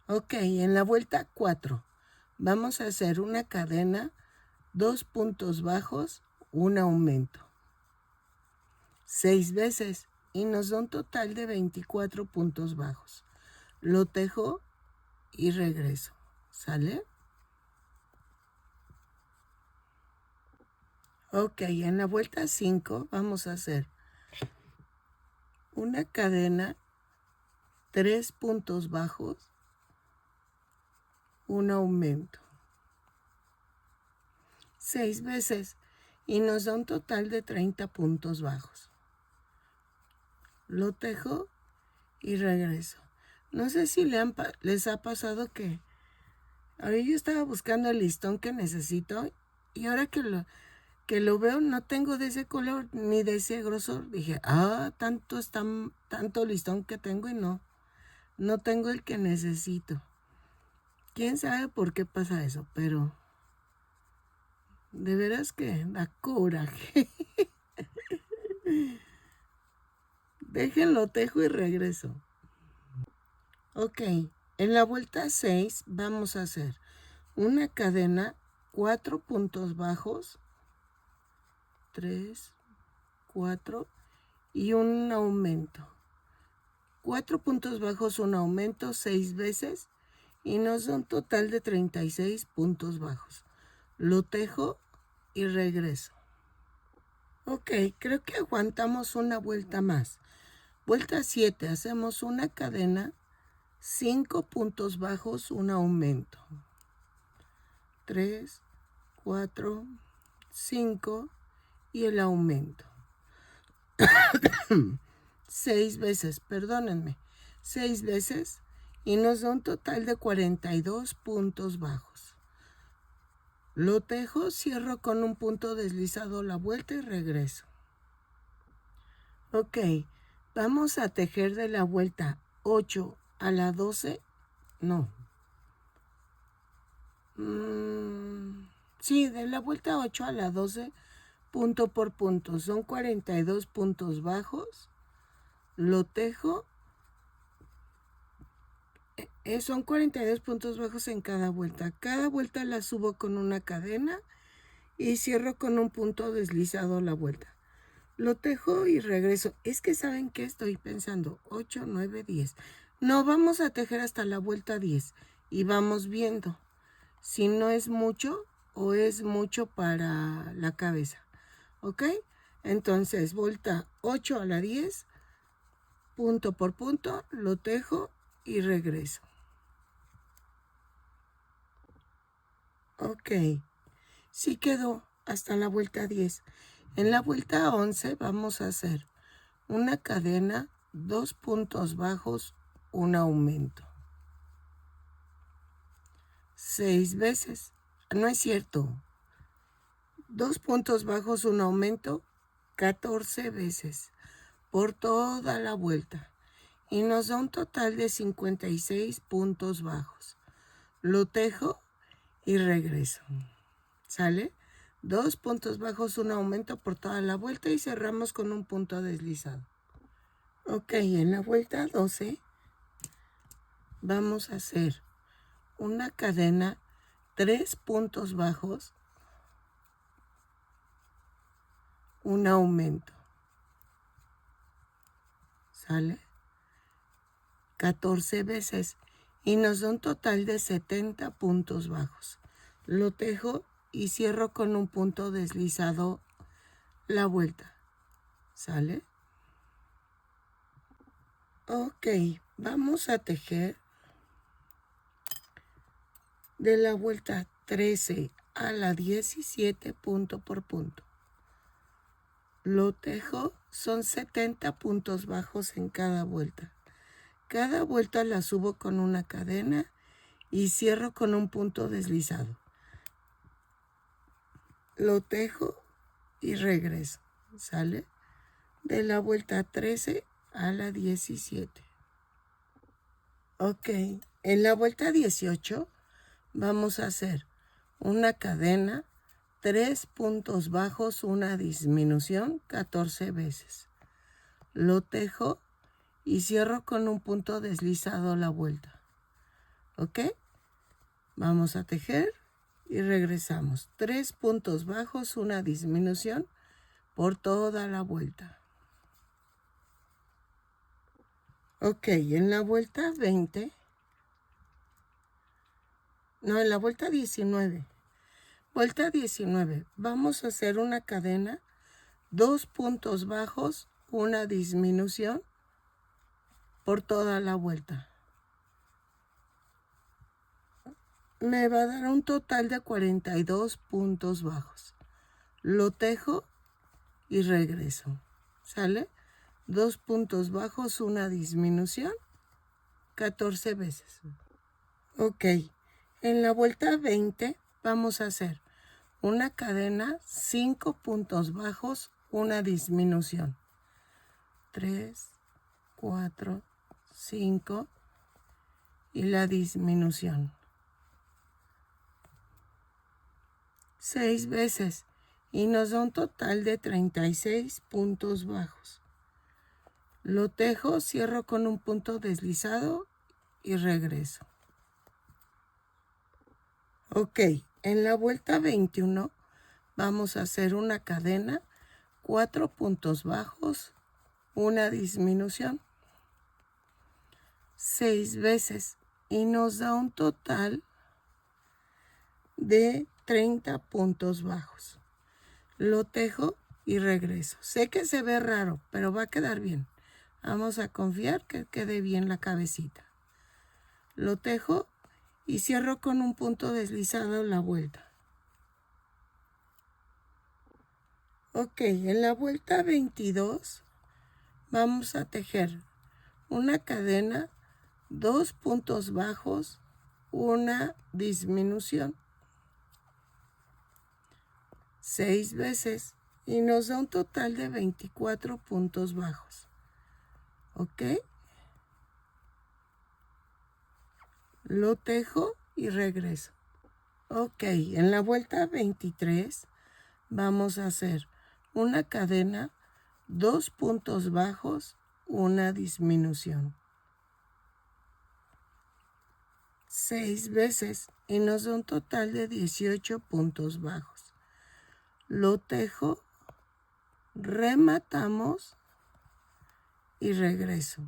Ok, en la vuelta 4 vamos a hacer una cadena, 2 puntos bajos, un aumento 6 veces y nos da un total de 24 puntos bajos. Lo tejo y regreso, ¿sale? Ok, en la vuelta 5 vamos a hacer una cadena, 3 puntos bajos, un aumento 6 veces y nos da un total de 30 puntos bajos. Lo tejo y regreso. No sé si les ha pasado que ahora yo estaba buscando el listón que necesito y ahora que lo veo no tengo de ese color ni de ese grosor. Dije, tanto listón que tengo y no tengo el que necesito. ¿Quién sabe por qué pasa eso? Pero de veras que da coraje. Déjenlo, tejo y regreso. Ok, en la vuelta 6 vamos a hacer una cadena, 4 puntos bajos, 3, 4 y un aumento. 4 puntos bajos, un aumento 6 veces y nos da un total de 36 puntos bajos. Lo tejo y regreso. Ok, creo que aguantamos una vuelta más. Vuelta 7, hacemos una cadena, 5 puntos bajos, un aumento. 3, 4, 5 y el aumento. 6 veces, perdónenme, 6 veces y nos da un total de 42 puntos bajos. Lo tejo, cierro con un punto deslizado la vuelta y regreso. Ok, Vamos a tejer de la vuelta 8 a la 12, no. Sí, de la vuelta 8 a la 12, punto por punto. Son 42 puntos bajos. Lo tejo. Son 42 puntos bajos en cada vuelta. Cada vuelta la subo con una cadena y cierro con un punto deslizado la vuelta. Lo tejo y regreso. Es que ¿saben qué estoy pensando? 8, 9, 10. No, vamos a tejer hasta la vuelta 10 y vamos viendo si no es mucho o es mucho para la cabeza. ¿Ok? Entonces, vuelta 8 a la 10, punto por punto, lo tejo y regreso. Ok, sí quedó hasta la vuelta 10. En la vuelta 11 vamos a hacer una cadena, 2 puntos bajos, un aumento. 6 veces. No es cierto. 2 puntos bajos, un aumento, 14 veces por toda la vuelta. Y nos da un total de 56 puntos bajos. Lo tejo y regreso. ¿Sale? 2 puntos bajos, un aumento por toda la vuelta y cerramos con un punto deslizado. Ok, en la vuelta 12 vamos a hacer una cadena, 3 puntos bajos, un aumento. ¿Sale? 14 veces y nos da un total de 70 puntos bajos. Lo tejo y cierro con un punto deslizado la vuelta. ¿Sale? Ok, vamos a tejer de la vuelta 13 a la 17 punto por punto. Lo tejo, son 70 puntos bajos en cada vuelta. Cada vuelta la subo con una cadena y cierro con un punto deslizado. Lo tejo y regreso. ¿Sale? De la vuelta 13 a la 17. Ok, en la vuelta 18 vamos a hacer una cadena, 3 puntos bajos, una disminución, 14 veces. Lo tejo y cierro con un punto deslizado la vuelta. ¿Ok? Vamos a tejer y regresamos. 3 puntos bajos, una disminución por toda la vuelta. Ok, en la vuelta 20, no, en la vuelta 19. Vuelta 19, vamos a hacer una cadena, 2 puntos bajos, una disminución por toda la vuelta. Me va a dar un total de 42 puntos bajos. Lo tejo y regreso. ¿Sale? 2 puntos bajos, una disminución, 14 veces. Ok, en la vuelta 20 vamos a hacer una cadena, 5 puntos bajos, una disminución. 3, 4, 5 y la disminución. 6 veces y nos da un total de 36 puntos bajos. Lo tejo, cierro con un punto deslizado y regreso. Ok, en la vuelta 21 vamos a hacer una cadena, 4 puntos bajos, una disminución, 6 veces y nos da un total de 30 puntos bajos. Lo tejo y regreso. Sé que se ve raro, pero va a quedar bien. Vamos a confiar que quede bien la cabecita. Lo tejo y cierro con un punto deslizado la vuelta. Ok, en la vuelta 22 vamos a tejer una cadena, 2 puntos bajos, una disminución, 6 veces y nos da un total de 24 puntos bajos. ¿ok? Lo tejo y regreso. Ok, en la vuelta 23 vamos a hacer una cadena, 2 puntos bajos, una disminución. 6 veces y nos da un total de 18 puntos bajos. Lo tejo, rematamos y regreso.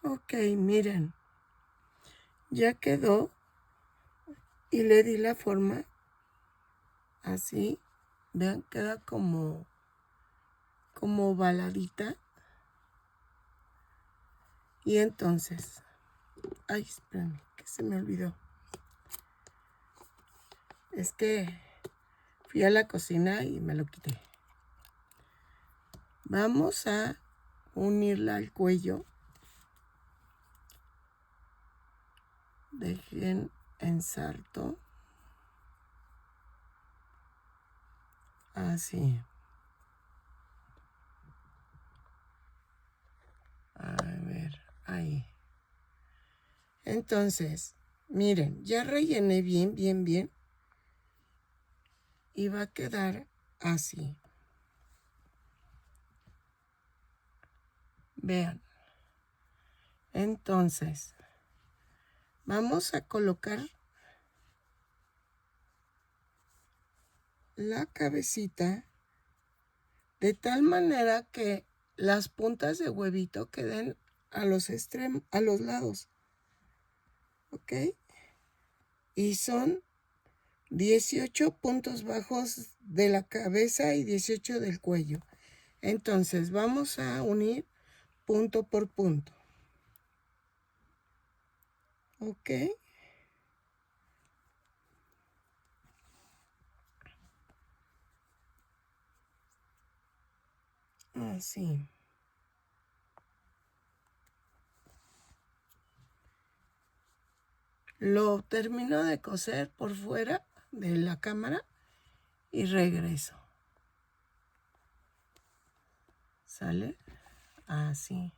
Ok, miren, ya quedó y le di la forma así. Vean, queda como ovaladita. Y entonces, ay, espérame, que se me olvidó. Es que fui a la cocina y me lo quité. Vamos a unirla al cuello. Dejen ensarto. Así. A ver, ahí. Entonces, miren, ya rellené bien, bien, bien. Y va a quedar así. Vean. Entonces, vamos a colocar la cabecita de tal manera que las puntas de huevito queden a los extremos, a los lados. ¿Ok? Y son 18 puntos bajos de la cabeza y 18 del cuello. Entonces vamos a unir punto por punto. ¿Ok? Así. Lo termino de coser por fuera de la cámara y regreso. ¿Sale? Así.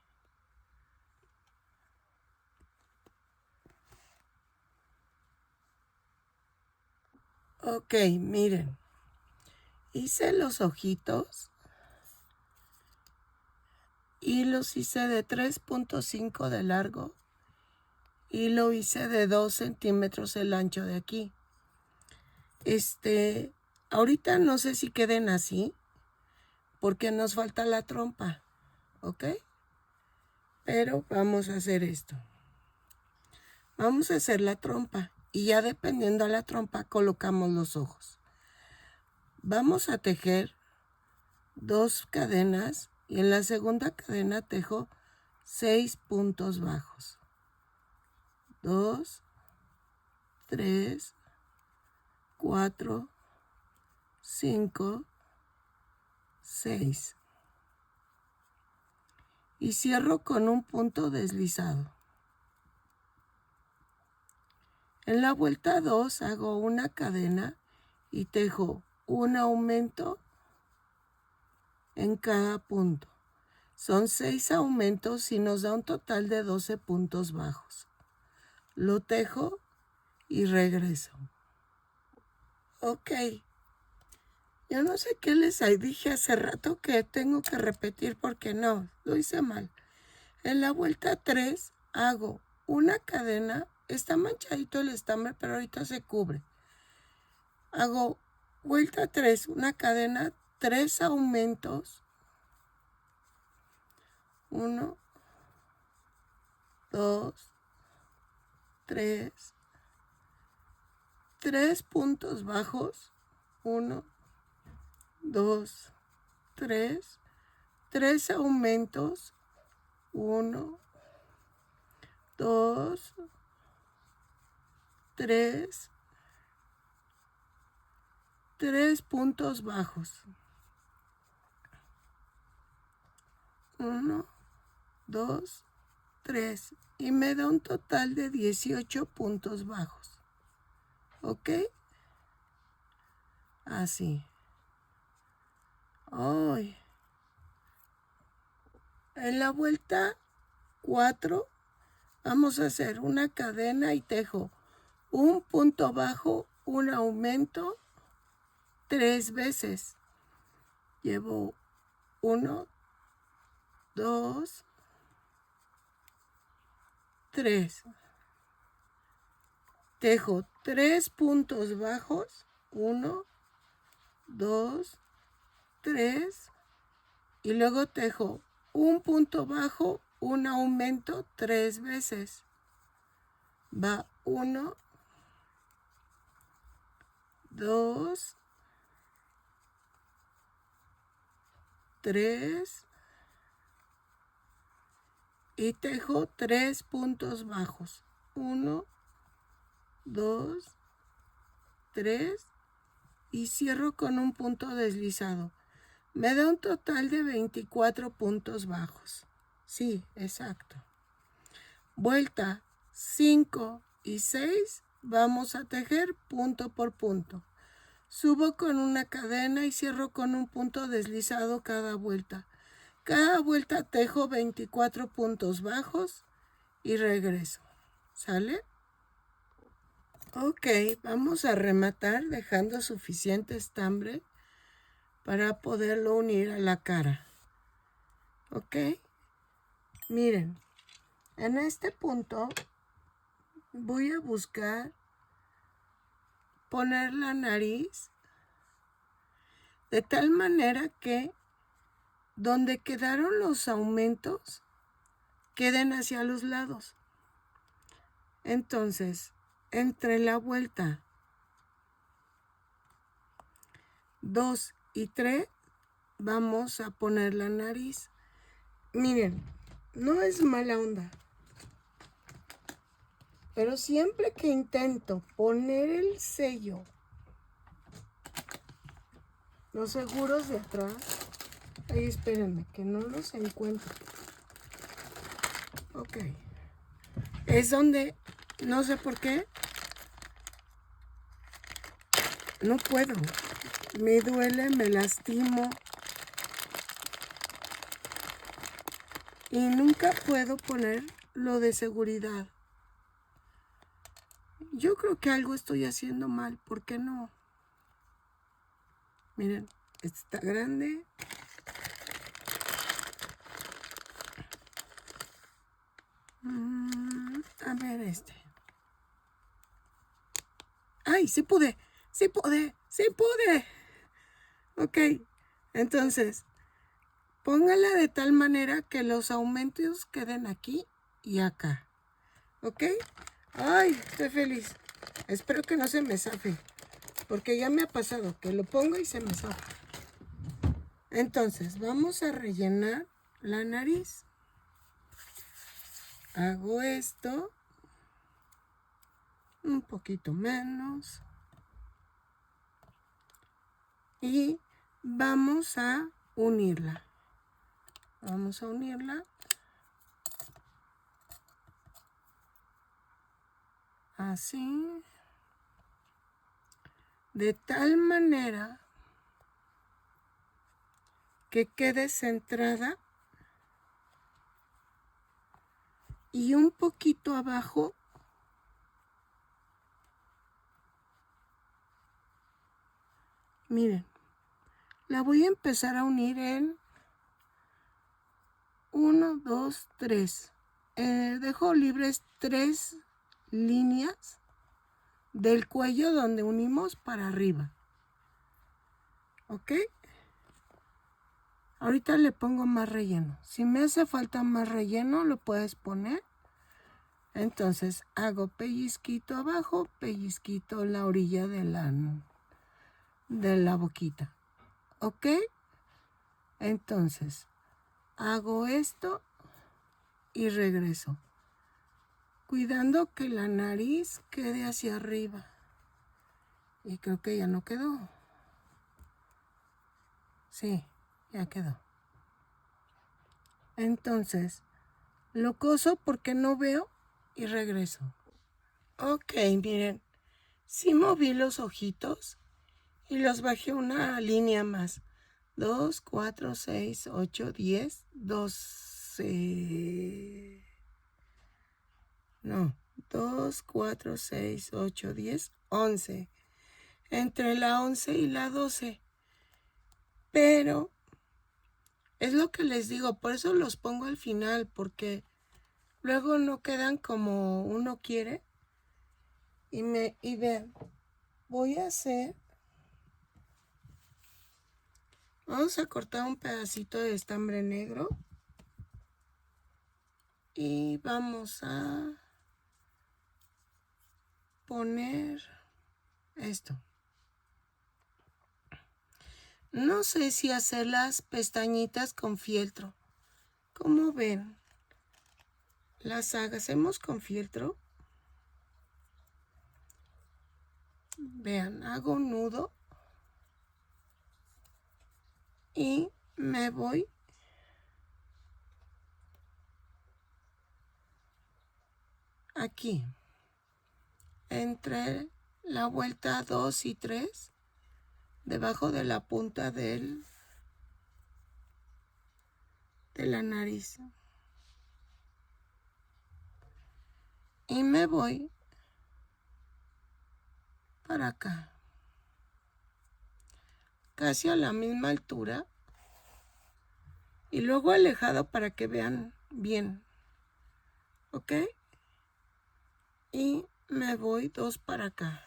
Ok, miren. Hice los ojitos y los hice de 3.5 de largo y lo hice de 2 centímetros el ancho de aquí. Ahorita no sé si queden así porque nos falta la trompa, ¿ok? Pero vamos a hacer esto. Vamos a hacer la trompa y ya dependiendo de la trompa colocamos los ojos. Vamos a tejer 2 cadenas y en la segunda cadena tejo 6 puntos bajos. 2, 3, 4, 5, 6. Y cierro con un punto deslizado. En la vuelta 2 hago una cadena y tejo un aumento en cada punto. Son 6 aumentos y nos da un total de 12 puntos bajos. Lo tejo y regreso. Ok. Yo no sé qué les dije hace rato que tengo que repetir porque no, lo hice mal. En la vuelta 3 hago una cadena. Está manchadito el estambre, pero ahorita se cubre. Hago vuelta 3, una cadena, 3 aumentos. 1, 2, 3. 3 puntos bajos. 1, 2, 3. 3 aumentos. 1, 2, 3. 3 puntos bajos. 1, 2, 3. Y me da un total de 18 puntos bajos. ¿Ok? Así. ¡Ay! En la vuelta 4 vamos a hacer una cadena y tejo un punto bajo, un aumento 3 veces. Llevo 1, 2, 3. Tejo 3 puntos bajos, 1, 2, 3, y luego tejo un punto bajo, un aumento 3 veces. Va 1, 2, 3 y tejo 3 puntos bajos. 1, 2, 3 y cierro con un punto deslizado. Me da un total de 24 puntos bajos. Sí, exacto. Vuelta 5 y 6 vamos a tejer punto por punto. Subo con una cadena y cierro con un punto deslizado cada vuelta. Cada vuelta tejo 24 puntos bajos y regreso. ¿Sale? Ok, vamos a rematar dejando suficiente estambre para poderlo unir a la cara. Ok, miren, en este punto voy a buscar poner la nariz de tal manera que donde quedaron los aumentos queden hacia los lados. Entonces, entre la vuelta 2 y 3 vamos a poner la nariz. Miren, no es mala onda, pero siempre que intento poner el sello, los seguros de atrás, ahí espérenme, que no los encuentro. Ok, es donde, no sé por qué, no puedo. Me duele, me lastimo. Y nunca puedo poner lo de seguridad. Yo creo que algo estoy haciendo mal. ¿Por qué no? Miren, está grande. A ver este. ¡Ay, sí pude! ¡Sí pude! ¡Sí pude! Ok, entonces, póngala de tal manera que los aumentos queden aquí y acá. ¿Ok? ¡Ay, estoy feliz! Espero que no se me zafe, porque ya me ha pasado que lo pongo y se me zafa. Entonces, vamos a rellenar la nariz. Hago esto, un poquito menos. Y vamos a unirla. Vamos a unirla. Así. De tal manera que quede centrada y un poquito abajo miren, la voy a empezar a unir en 1, 2, 3. Dejo libres 3 líneas del cuello donde unimos para arriba. ¿Ok? Ahorita le pongo más relleno. Si me hace falta más relleno, lo puedes poner. Entonces hago pellizquito abajo, pellizquito en la orilla de la boquita. ¿Ok? Entonces hago esto y regreso, cuidando que la nariz quede hacia arriba. Y creo que ya no quedó. Sí, ya quedó. Entonces lo coso porque no veo y regreso. Ok, miren, sí moví los ojitos y los bajé una línea más. 2, 4, 6, 8, 10, 12, 12. No, 2, 4, 6, 8, 10, 11. Entre la 11 y la 12. Pero es lo que les digo, por eso los pongo al final, porque luego no quedan como uno quiere. Y vean, voy a hacer... Vamos a cortar un pedacito de estambre negro. Y vamos a poner esto. No sé si hacer las pestañitas con fieltro. ¿Cómo ven? Las hacemos con fieltro. Vean, hago un nudo. Y me voy aquí. Entre la vuelta 2 y 3. Debajo de la punta de la nariz. Y me voy para acá. Casi a la misma altura. Y luego alejado para que vean bien. ¿Ok? Y me voy 2 para acá.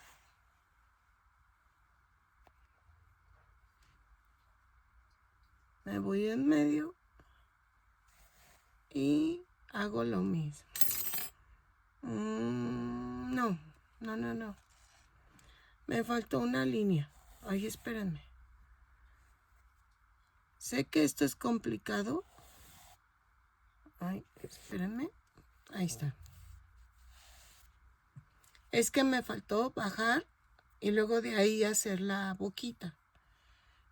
Me voy en medio. Y hago lo mismo. No. Me faltó una línea. Ay, espérenme. Sé que esto es complicado. Ay, espérenme. Ahí está. Es que me faltó bajar y luego de ahí hacer la boquita.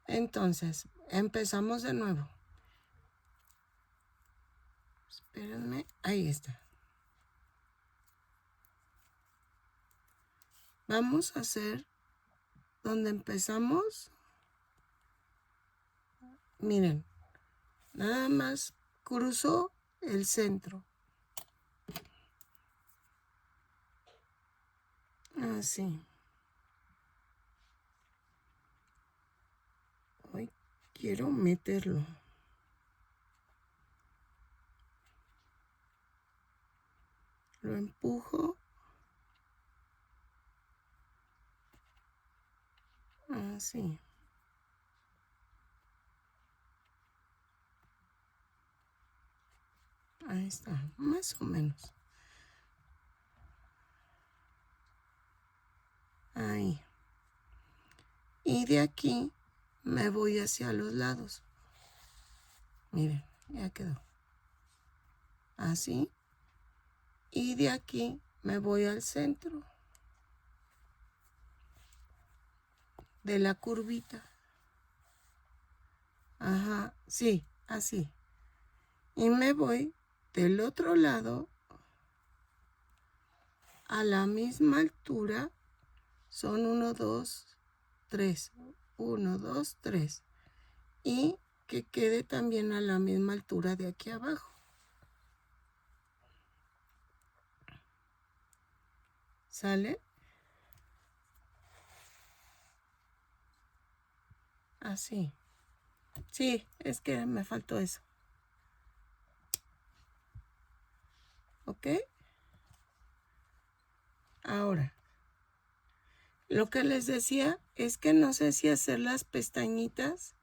Entonces, empezamos de nuevo. Espérenme. Ahí está. Vamos a hacer donde empezamos. Miren, nada más cruzo el centro. Así. Hoy quiero meterlo. Lo empujo. Así. Ahí está, más o menos. Ahí. Y de aquí me voy hacia los lados. Miren, ya quedó. Así. Y de aquí me voy al centro de la curvita. Ajá, sí, así. Y me voy del otro lado a la misma altura. Son 1, 2, 3. 1, 2, 3. Y que quede también a la misma altura de aquí abajo. ¿Sale? Así. Sí, es que me faltó eso. ¿Ok? Ahora, lo que les decía es que no sé si hacer las pestañitas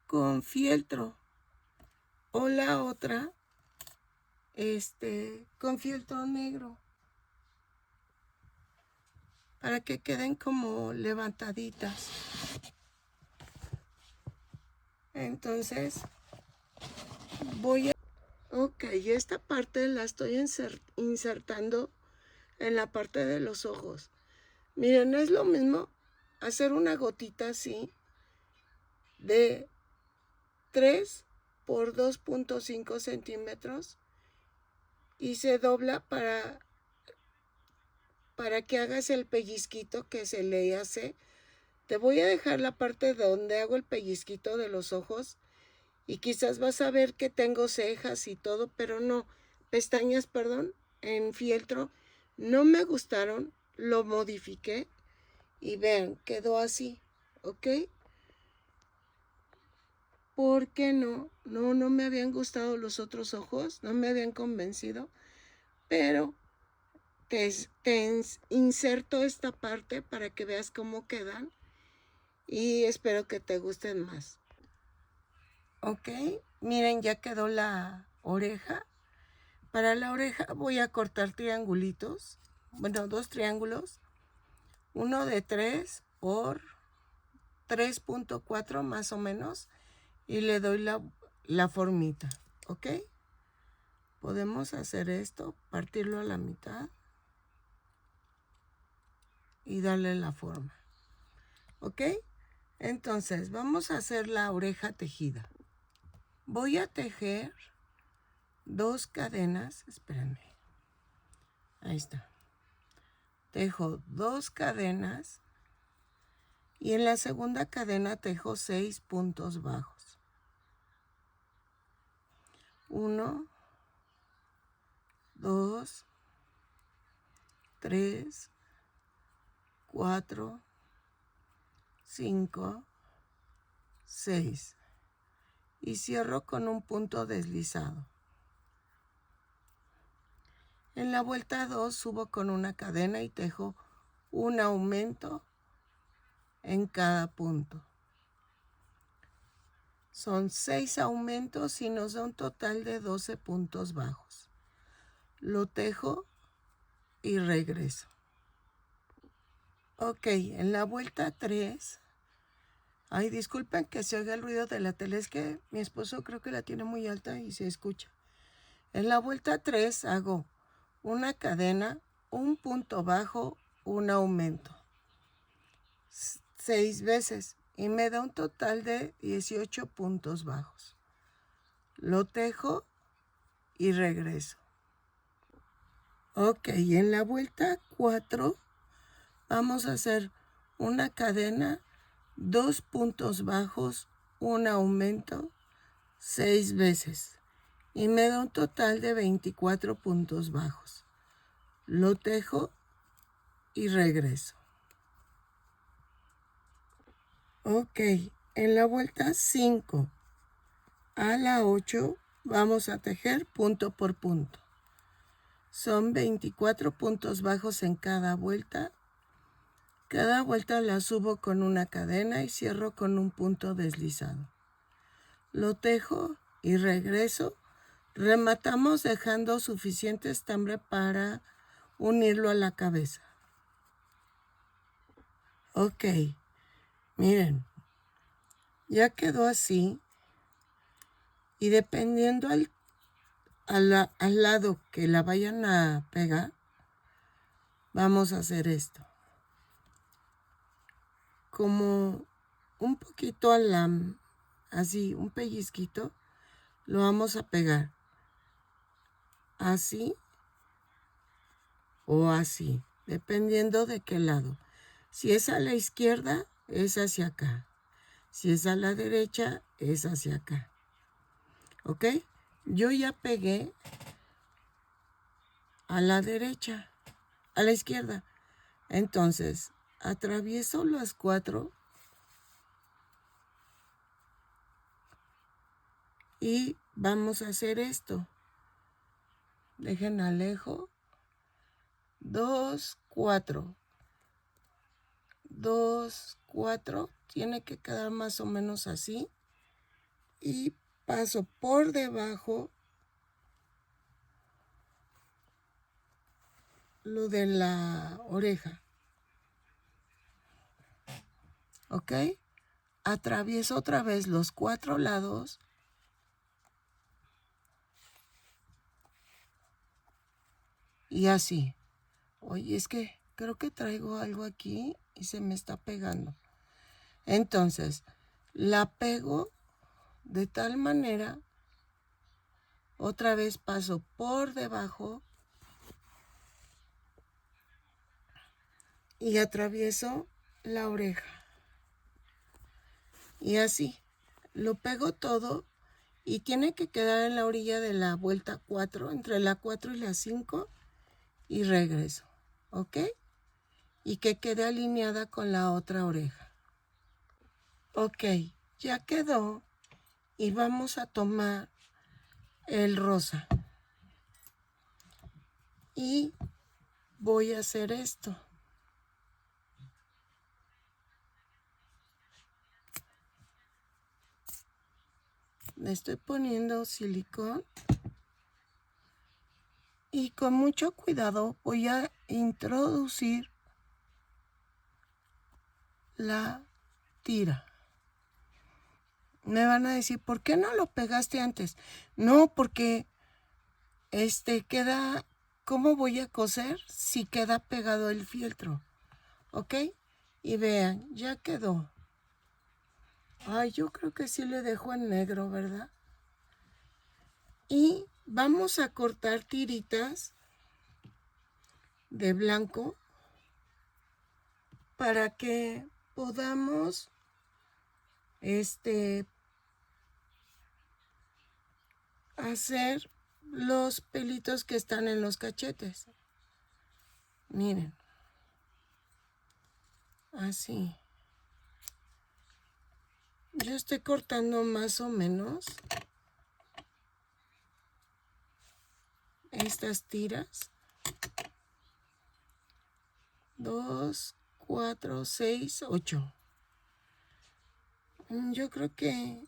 con fieltro o la otra, con fieltro negro, para que queden como levantaditas. Entonces, voy a... Ok, esta parte la estoy insertando en la parte de los ojos. Miren, no es lo mismo hacer una gotita así de 3 por 2.5 centímetros y se dobla para que hagas el pellizquito que se le hace. Te voy a dejar la parte donde hago el pellizquito de los ojos Y quizás vas a ver que tengo cejas y todo, pero no, pestañas, perdón, en fieltro. No me gustaron, lo modifiqué y vean, quedó así, ¿ok? ¿Por qué no? No me habían gustado los otros ojos, no me habían convencido, pero te inserto esta parte para que veas cómo quedan y espero que te gusten más. Ok, miren, ya quedó la oreja. Para la oreja voy a cortar triangulitos, bueno, 2 triángulos, uno de 3 por 3.4 más o menos, y le doy la formita, ¿ok? Podemos hacer esto, partirlo a la mitad y darle la forma, ¿ok? Entonces, vamos a hacer la oreja tejida. Voy a tejer 2 cadenas, espérenme, ahí está. Tejo 2 cadenas y en la segunda cadena tejo 6 puntos bajos. 1, 2, 3, 4, 5, 6 y cierro con un punto deslizado. En la vuelta 2 subo con una cadena y tejo un aumento en cada punto. Son 6 aumentos y nos da un total de 12 puntos bajos. Lo tejo y regreso. Ok, en la vuelta 3, ay, disculpen que se oiga el ruido de la tele, es que mi esposo creo que la tiene muy alta y se escucha. En la vuelta 3 hago una cadena, un punto bajo, un aumento, 6 veces y me da un total de 18 puntos bajos. Lo tejo y regreso. Ok, en la vuelta 4 vamos a hacer una cadena, 2 puntos bajos, un aumento, 6 veces y me da un total de 24 puntos bajos. Lo tejo y regreso. Ok, en la vuelta 5 a la 8 vamos a tejer punto por punto. Son 24 puntos bajos en cada vuelta. Cada vuelta la subo con una cadena y cierro con un punto deslizado. Lo tejo y regreso. Rematamos dejando suficiente estambre para unirlo a la cabeza. Ok, miren, ya quedó así y dependiendo al lado que la vayan a pegar, vamos a hacer esto. Como un poquito así, un pellizquito, lo vamos a pegar. Así o así, dependiendo de qué lado. Si es a la izquierda, es hacia acá. Si es a la derecha, es hacia acá. ¿Ok? Yo ya pegué a la derecha, a la izquierda. Entonces, atravieso las 4 y vamos a hacer esto. Dejen alejo. 2, 4. 2, 4. Tiene que quedar más o menos así. Y paso por debajo lo de la oreja. ¿Ok? Atravieso otra vez los 4 lados. Y así. Oye, es que creo que traigo algo aquí y se me está pegando. Entonces, la pego de tal manera, otra vez paso por debajo y atravieso la oreja. Y así, lo pego todo y tiene que quedar en la orilla de la vuelta 4, entre la 4 y la 5, y regreso, ¿ok? Y que quede alineada con la otra oreja. Ok, ya quedó, y vamos a tomar el rosa y voy a hacer esto. Le estoy poniendo silicón y con mucho cuidado voy a introducir la tira. Me van a decir, ¿por qué no lo pegaste antes? No, porque queda, ¿cómo voy a coser si queda pegado el fieltro? ¿Ok? Y vean, ya quedó. Ay, yo creo que sí le dejo en negro, ¿verdad? Y vamos a cortar tiritas de blanco para que podamos hacer los pelitos que están en los cachetes. Miren, así. Yo estoy cortando más o menos estas tiras. 2, 4, 6, 8. Yo creo que...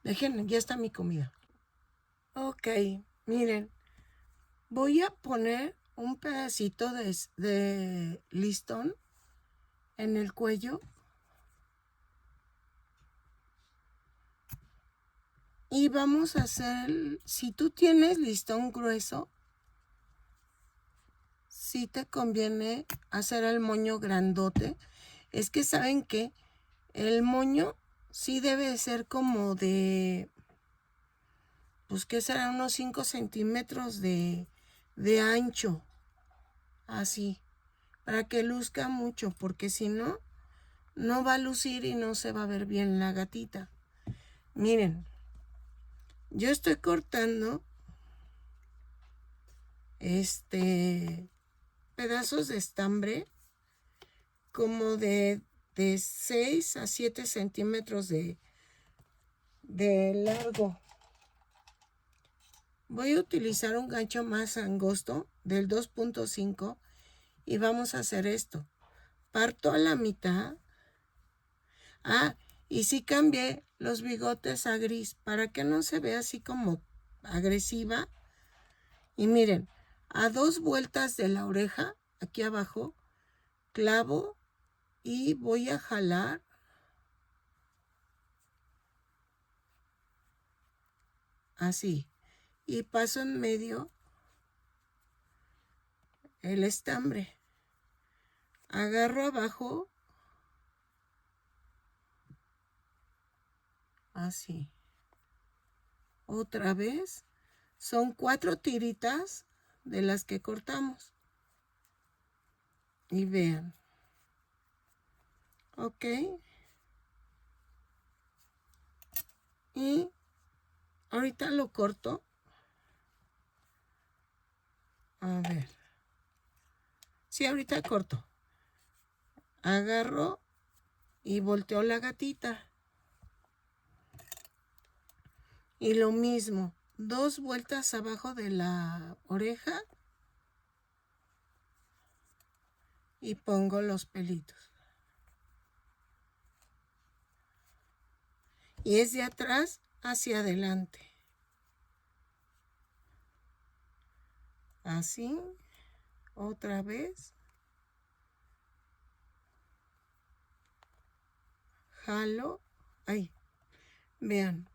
Dejen, ya está mi comida. Ok, miren. Voy a poner un pedacito de listón en el cuello. Y vamos a hacer, si tú tienes listón grueso, sí te conviene hacer el moño grandote. Es que saben que el moño sí debe ser como de, pues que será unos 5 centímetros de ancho. Así, para que luzca mucho, porque si no, no va a lucir y no se va a ver bien la gatita. Miren, yo estoy cortando pedazos de estambre como de 6 a 7 centímetros de largo. Voy a utilizar un gancho más angosto del 2.5 y vamos a hacer esto. Parto a la mitad. Ah, y sí cambié los bigotes a gris para que no se vea así como agresiva. Y miren, a 2 vueltas de la oreja, aquí abajo, clavo y voy a jalar así. Y paso en medio el estambre. Agarro abajo, así. Otra vez. Son 4 tiritas de las que cortamos. Y vean. Ok. Y ahorita lo corto. A ver. Sí, ahorita corto. Agarro y volteo la gatita. Y lo mismo. 2 vueltas abajo de la oreja. Y pongo los pelitos. Y es de atrás hacia adelante. Así. Otra vez. Jalo. Ay, vean.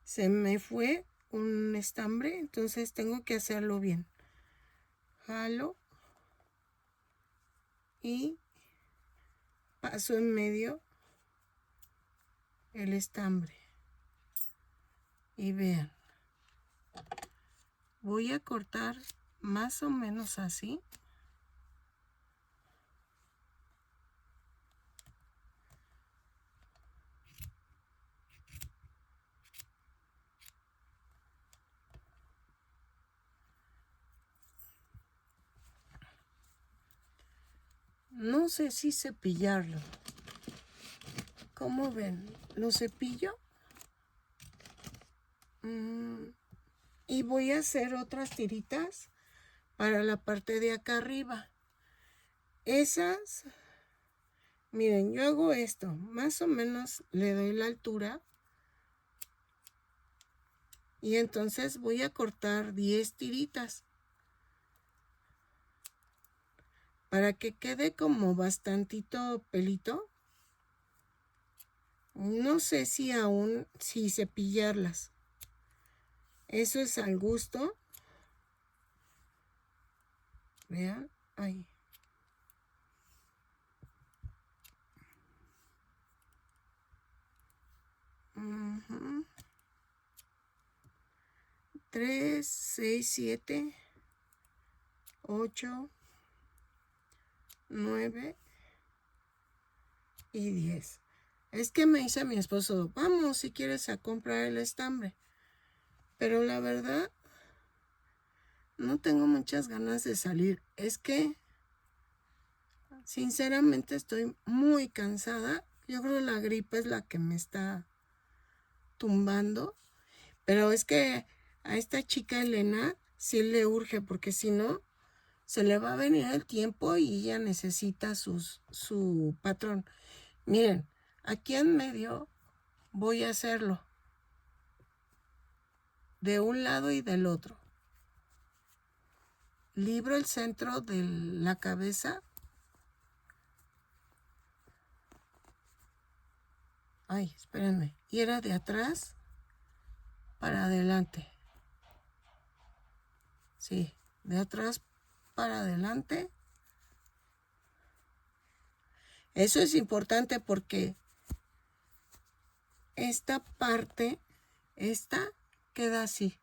Se me fue un estambre, entonces tengo que hacerlo bien. Jalo. Y paso en medio el estambre. Y vean. Voy a cortar más o menos así. no sé si cepillarlo. ¿Cómo ven? ¿Lo cepillo? Y voy a hacer otras tiritas para la parte de acá arriba. Esas, miren, yo hago esto, más o menos le doy la altura. Y entonces voy a cortar 10 tiritas. Para que quede como bastantito pelito. No sé si aún, si cepillarlas. Eso es al gusto. Vean, ahí. Uh-huh. 3, 6, 7, 8, 9 y 10. Es que me dice mi esposo, vamos si quieres a comprar el estambre. Pero la verdad, no tengo muchas ganas de salir. Es que, sinceramente, estoy muy cansada. Yo creo que la gripe es la que me está tumbando. Pero es que a esta chica Elena sí le urge, porque si no, se le va a venir el tiempo y ella necesita su patrón. Miren, aquí en medio voy a hacerlo. De un lado y del otro. Libro el centro de la cabeza. Ay, espérenme. Y era de atrás para adelante. Sí, de atrás para adelante. Eso es importante porque esta parte, esta queda así.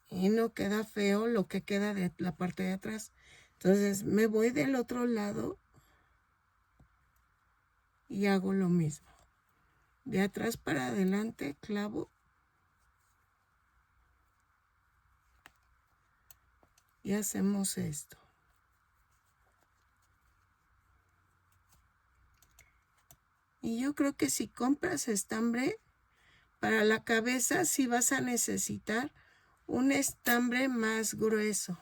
Y no queda feo lo que queda de la parte de atrás. Entonces me voy del otro lado y hago lo mismo. De atrás para adelante, clavo. Y hacemos esto. Y yo creo que si compras estambre, para la cabeza sí vas a necesitar un estambre más grueso,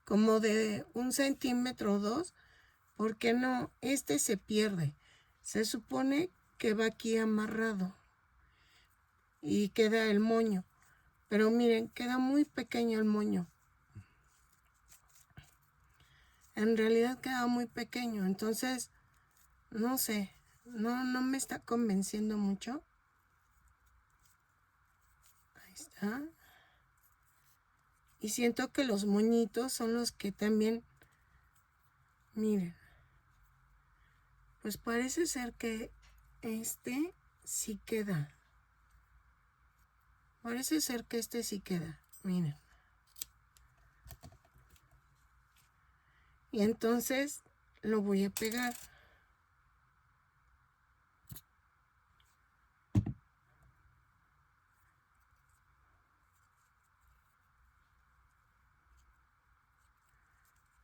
como de 1 centímetro o 2, porque no, este se pierde. Se supone que va aquí amarrado y queda el moño, pero miren, queda muy pequeño el moño. En realidad queda muy pequeño, entonces, no sé, no me está convenciendo mucho. Ahí está. Y siento que los moñitos son los que también, miren, pues parece ser que este sí queda. Parece ser que este sí queda, miren. Y entonces lo voy a pegar.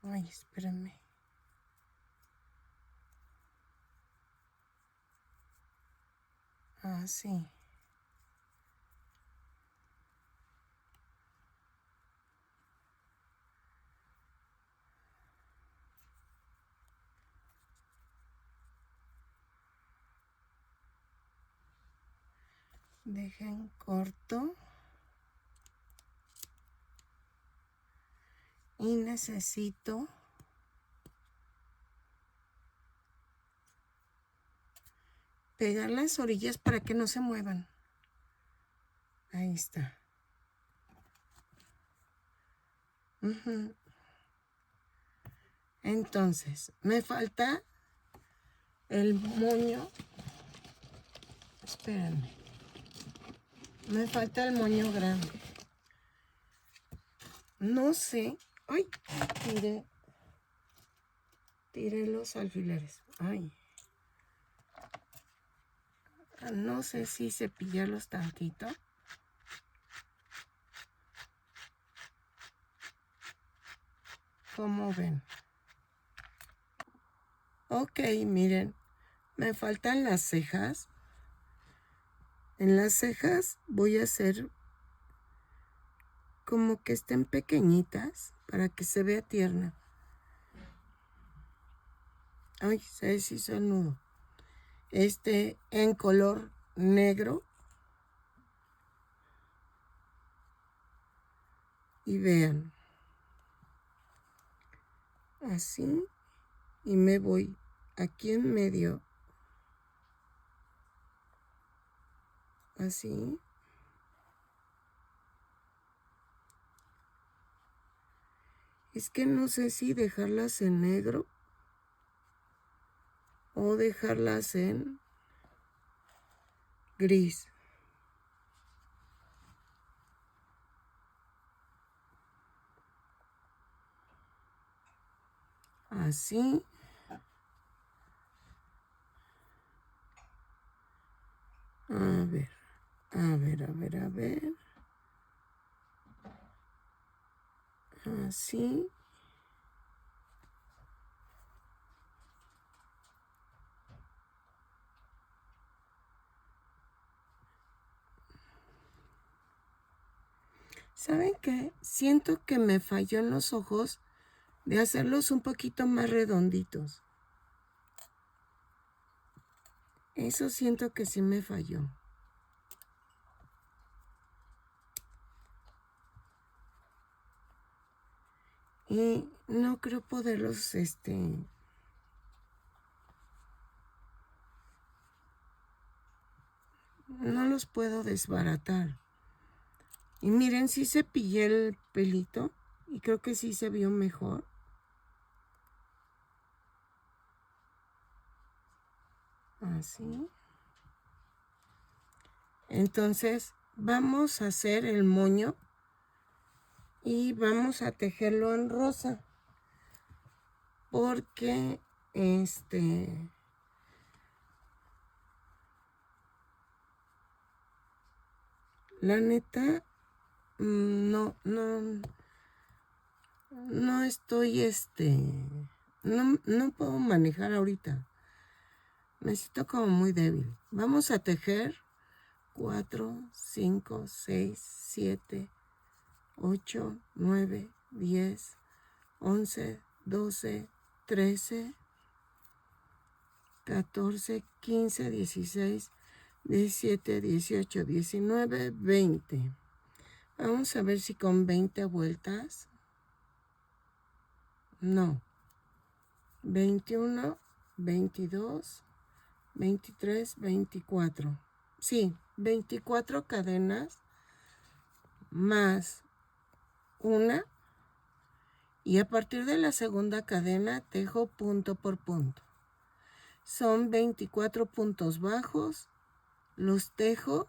Ay, espérenme. Ah, sí. Dejen corto. Y necesito pegar las orillas para que no se muevan. Ahí está. Entonces, me falta el moño. Espérenme. Me falta el moño grande. No sé. Ay, tiré los alfileres. Ay. No sé si cepillarlos tantito. ¿Cómo ven? Ok, miren, me faltan las cejas. En las cejas voy a hacer como que estén pequeñitas para que se vea tierna. Ay, se deshizo el nudo. En color negro. Y vean. Así. Y me voy aquí en medio. Así. Es que no sé si dejarlas en negro o dejarlas en gris. Así. A ver, a ver, a ver, a ver. Así. ¿Saben qué? Siento que me falló en los ojos de hacerlos un poquito más redonditos. Eso siento que sí me falló. Y no creo poderlos, no los puedo desbaratar. Y miren, sí cepillé el pelito y creo que sí se vio mejor. Así. Entonces, vamos a hacer el moño y vamos a tejerlo en rosa. Porque, la neta, no estoy, no puedo manejar ahorita. Me siento como muy débil. Vamos a tejer 4, 5, 6, 7, 8, 9, 10, 11, 12, 13, 14, 15, 16, 17, 18, 19, 20. Vamos a ver si con 20 vueltas. No. 21, 22, 23, 24. Sí, 24 cadenas más una. Y a partir de la segunda cadena tejo punto por punto. Son 24 puntos bajos. Los tejo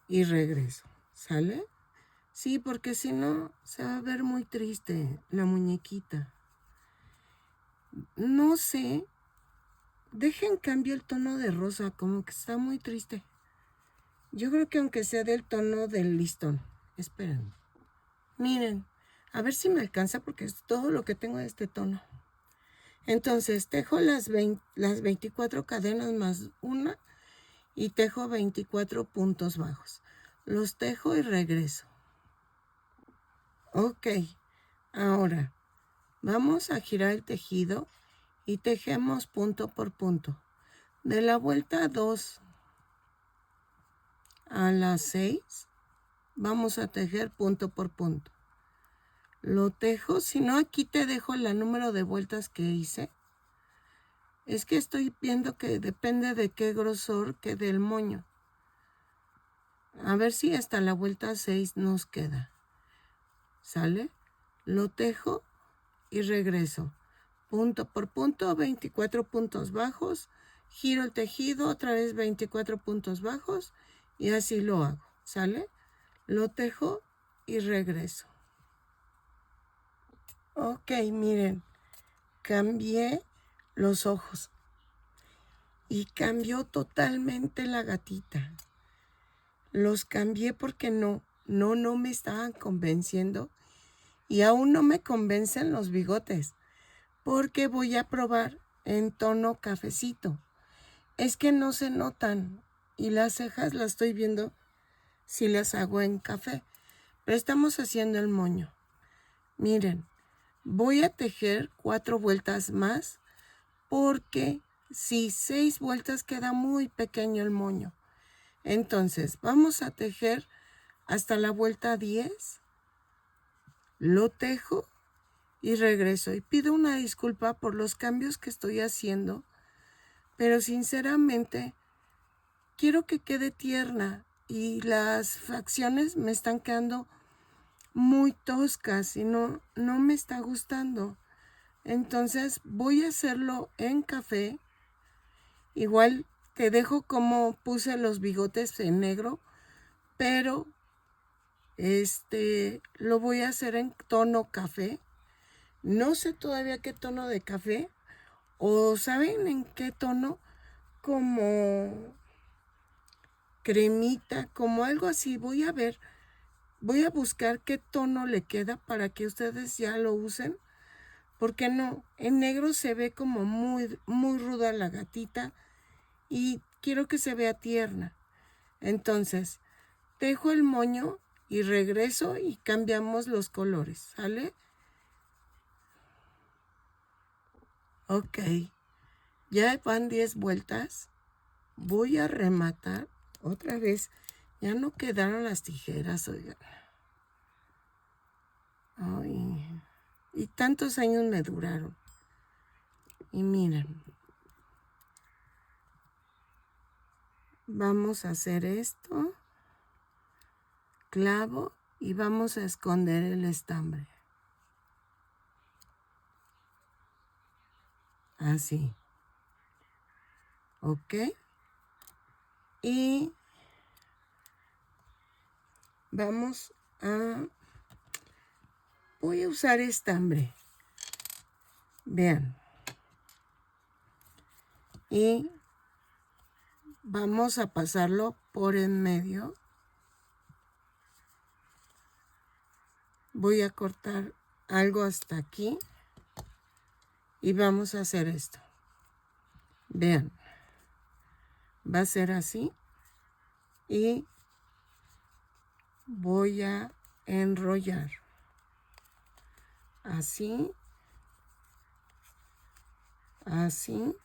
y regreso. ¿Sale? Sí, porque si no se va a ver muy triste la muñequita. No sé. Dejen cambio el tono de rosa, como que está muy triste. Yo creo que aunque sea del tono del listón. Esperen. Miren, a ver si me alcanza porque es todo lo que tengo de este tono. Entonces, tejo las 24 cadenas más una y tejo 24 puntos bajos. Los tejo y regreso. Ok, ahora vamos a girar el tejido y tejemos punto por punto. De la vuelta 2 a la 6 vamos a tejer punto por punto. Lo tejo, si no aquí te dejo el número de vueltas que hice. Es que estoy viendo que depende de qué grosor quede el moño. A ver si hasta la vuelta 6 nos queda. ¿Sale? Lo tejo y regreso. Punto por punto, 24 puntos bajos. Giro el tejido, otra vez 24 puntos bajos. Y así lo hago. ¿Sale? Lo tejo y regreso. Ok, miren. Cambié los ojos. Y cambió totalmente la gatita. Los cambié porque no me estaban convenciendo. Y aún no me convencen los bigotes, porque voy a probar en tono cafecito. Es que no se notan y las cejas las estoy viendo si las hago en café. Pero estamos haciendo el moño. Miren, voy a tejer 4 vueltas más porque si 6 vueltas queda muy pequeño el moño. Entonces vamos a tejer hasta la vuelta 10. Lo tejo y regreso. Y pido una disculpa por los cambios que estoy haciendo, pero sinceramente quiero que quede tierna y las facciones me están quedando muy toscas y no me está gustando. Entonces voy a hacerlo en café. Igual te dejo como puse los bigotes en negro, pero lo voy a hacer en tono café. No sé todavía qué tono de café, o saben en qué tono, como cremita, como algo así. Voy a ver, voy a buscar qué tono le queda para que ustedes ya lo usen, porque no, en negro se ve como muy, muy ruda la gatita y quiero que se vea tierna. Entonces, dejo el moño y regreso y cambiamos los colores, ¿sale? Ok, ya van 10 vueltas. Voy a rematar otra vez. Ya no quedaron las tijeras, oigan. Ay, y tantos años me duraron. Y miren, vamos a hacer esto, clavo, y vamos a esconder el estambre. Así. ¿Ok? Y vamos a... Voy a usar estambre. Vean. Y vamos a pasarlo por en medio. Voy a cortar algo hasta aquí. Y vamos a hacer esto. Vean. Va a ser así. Y voy a enrollar. Así. Así.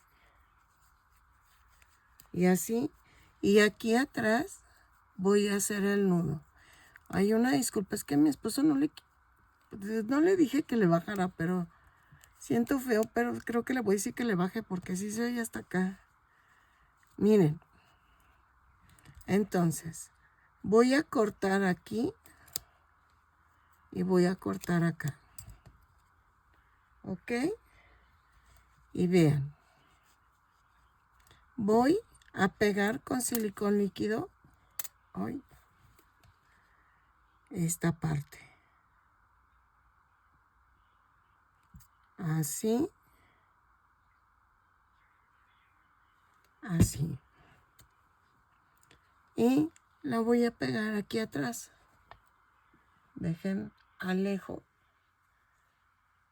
Y así. Y aquí atrás voy a hacer el nudo. Hay una disculpa, es que a mi esposo no le dije que le bajara, pero siento feo, pero creo que le voy a decir que le baje porque así se oye hasta acá. Miren. Entonces, voy a cortar aquí y voy a cortar acá. ¿Ok? Y vean. Voy a pegar con silicón líquido esta parte. Así. Así. Y la voy a pegar aquí atrás. Dejen, alejo.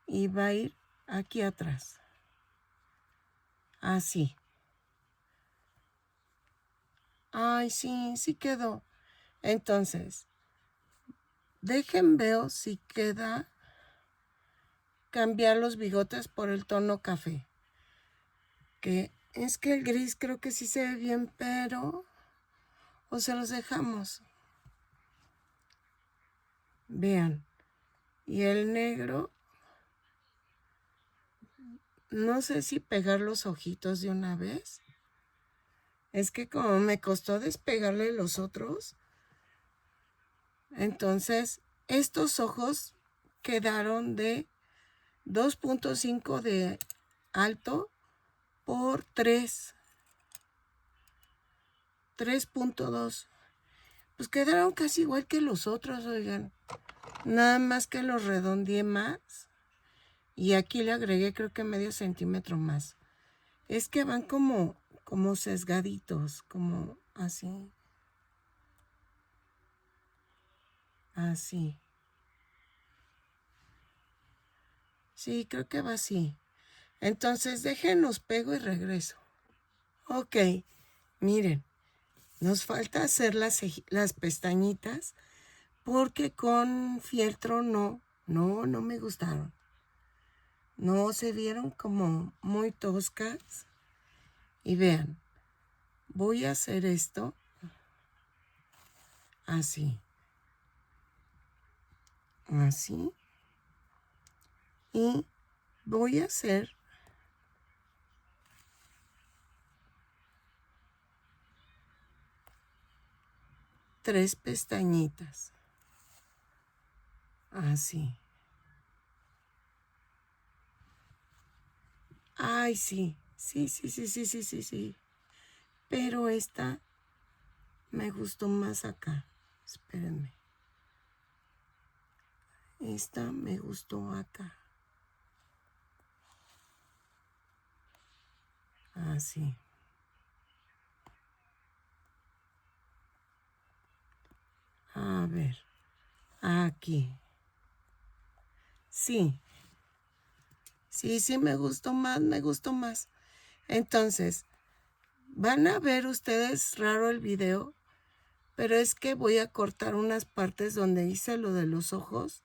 Y va a ir aquí atrás. Así. Ay, sí, sí quedó. Entonces, dejen veo si queda cambiar los bigotes por el tono café. Que es que el gris creo que sí se ve bien, pero... O se los dejamos. Vean. Y el negro... No sé si pegar los ojitos de una vez. Es que como me costó despegarle los otros, entonces estos ojos quedaron de 2.5 de alto por 3.2. Pues quedaron casi igual que los otros, oigan. Nada más que los redondeé más. Y aquí le agregué creo que medio centímetro más. Es que van como sesgaditos, como así. Así. Sí, creo que va así. Entonces, déjenos pego y regreso. Ok, miren, nos falta hacer las pestañitas porque con fieltro no me gustaron. No se vieron como muy toscas. Y vean, voy a hacer esto así. Así. Y voy a hacer tres pestañitas. Así. Ay, sí. Sí. Pero esta me gustó más acá. Espérenme. Esta me gustó acá. Así. A ver. Aquí. Sí. Sí, me gustó más. Entonces, van a ver ustedes raro el video, pero es que voy a cortar unas partes donde hice lo de los ojos.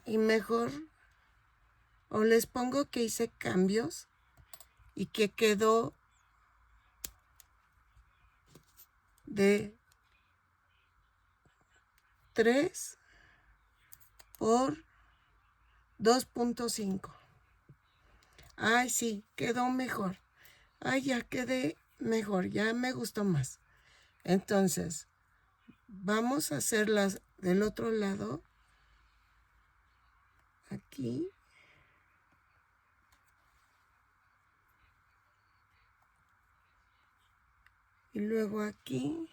Y mejor, o les pongo que hice cambios y que quedó de 3 por 2.5. Ay, sí, quedó mejor. Ay, ya quedé mejor, ya me gustó más. Entonces, vamos a hacerlas del otro lado. Aquí. Y luego aquí.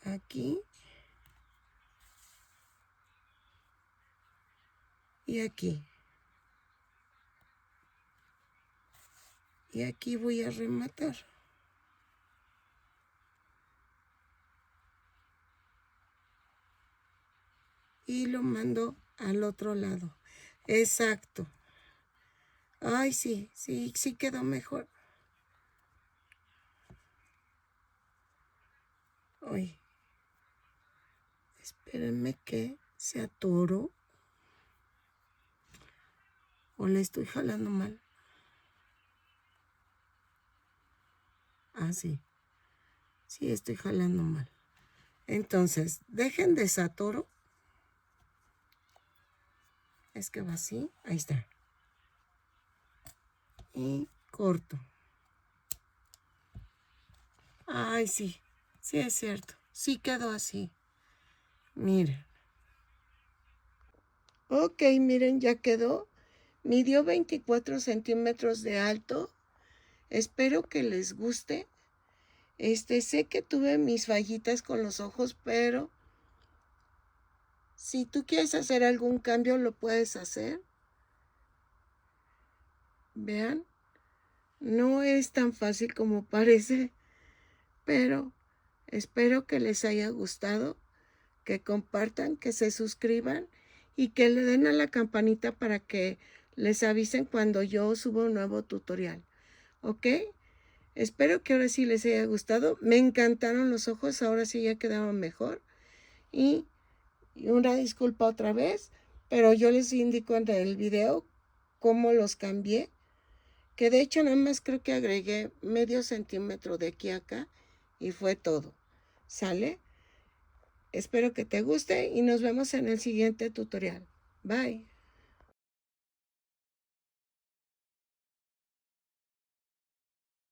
Aquí. Y aquí. Y aquí voy a rematar. Y lo mando al otro lado. Exacto. Ay, sí quedó mejor. Ay, espérenme que se atoró. O le estoy jalando mal. Ah, sí. Sí, estoy jalando mal. Entonces, dejen desatoro. Es que va así. Ahí está. Y corto. Ay, sí. Sí es cierto. Sí quedó así. Miren. Ok, miren, ya quedó. Midió 24 centímetros de alto. Espero que les guste. Sé que tuve mis fallitas con los ojos, pero si tú quieres hacer algún cambio, lo puedes hacer. Vean, no es tan fácil como parece, pero espero que les haya gustado, que compartan, que se suscriban y que le den a la campanita para que les avisen cuando yo subo un nuevo tutorial. ¿Ok? Espero que ahora sí les haya gustado. Me encantaron los ojos, ahora sí ya quedaban mejor. Y una disculpa otra vez, pero yo les indico en el video cómo los cambié. Que de hecho nada más creo que agregué medio centímetro de aquí a acá y fue todo. ¿Sale? Espero que te guste y nos vemos en el siguiente tutorial. Bye.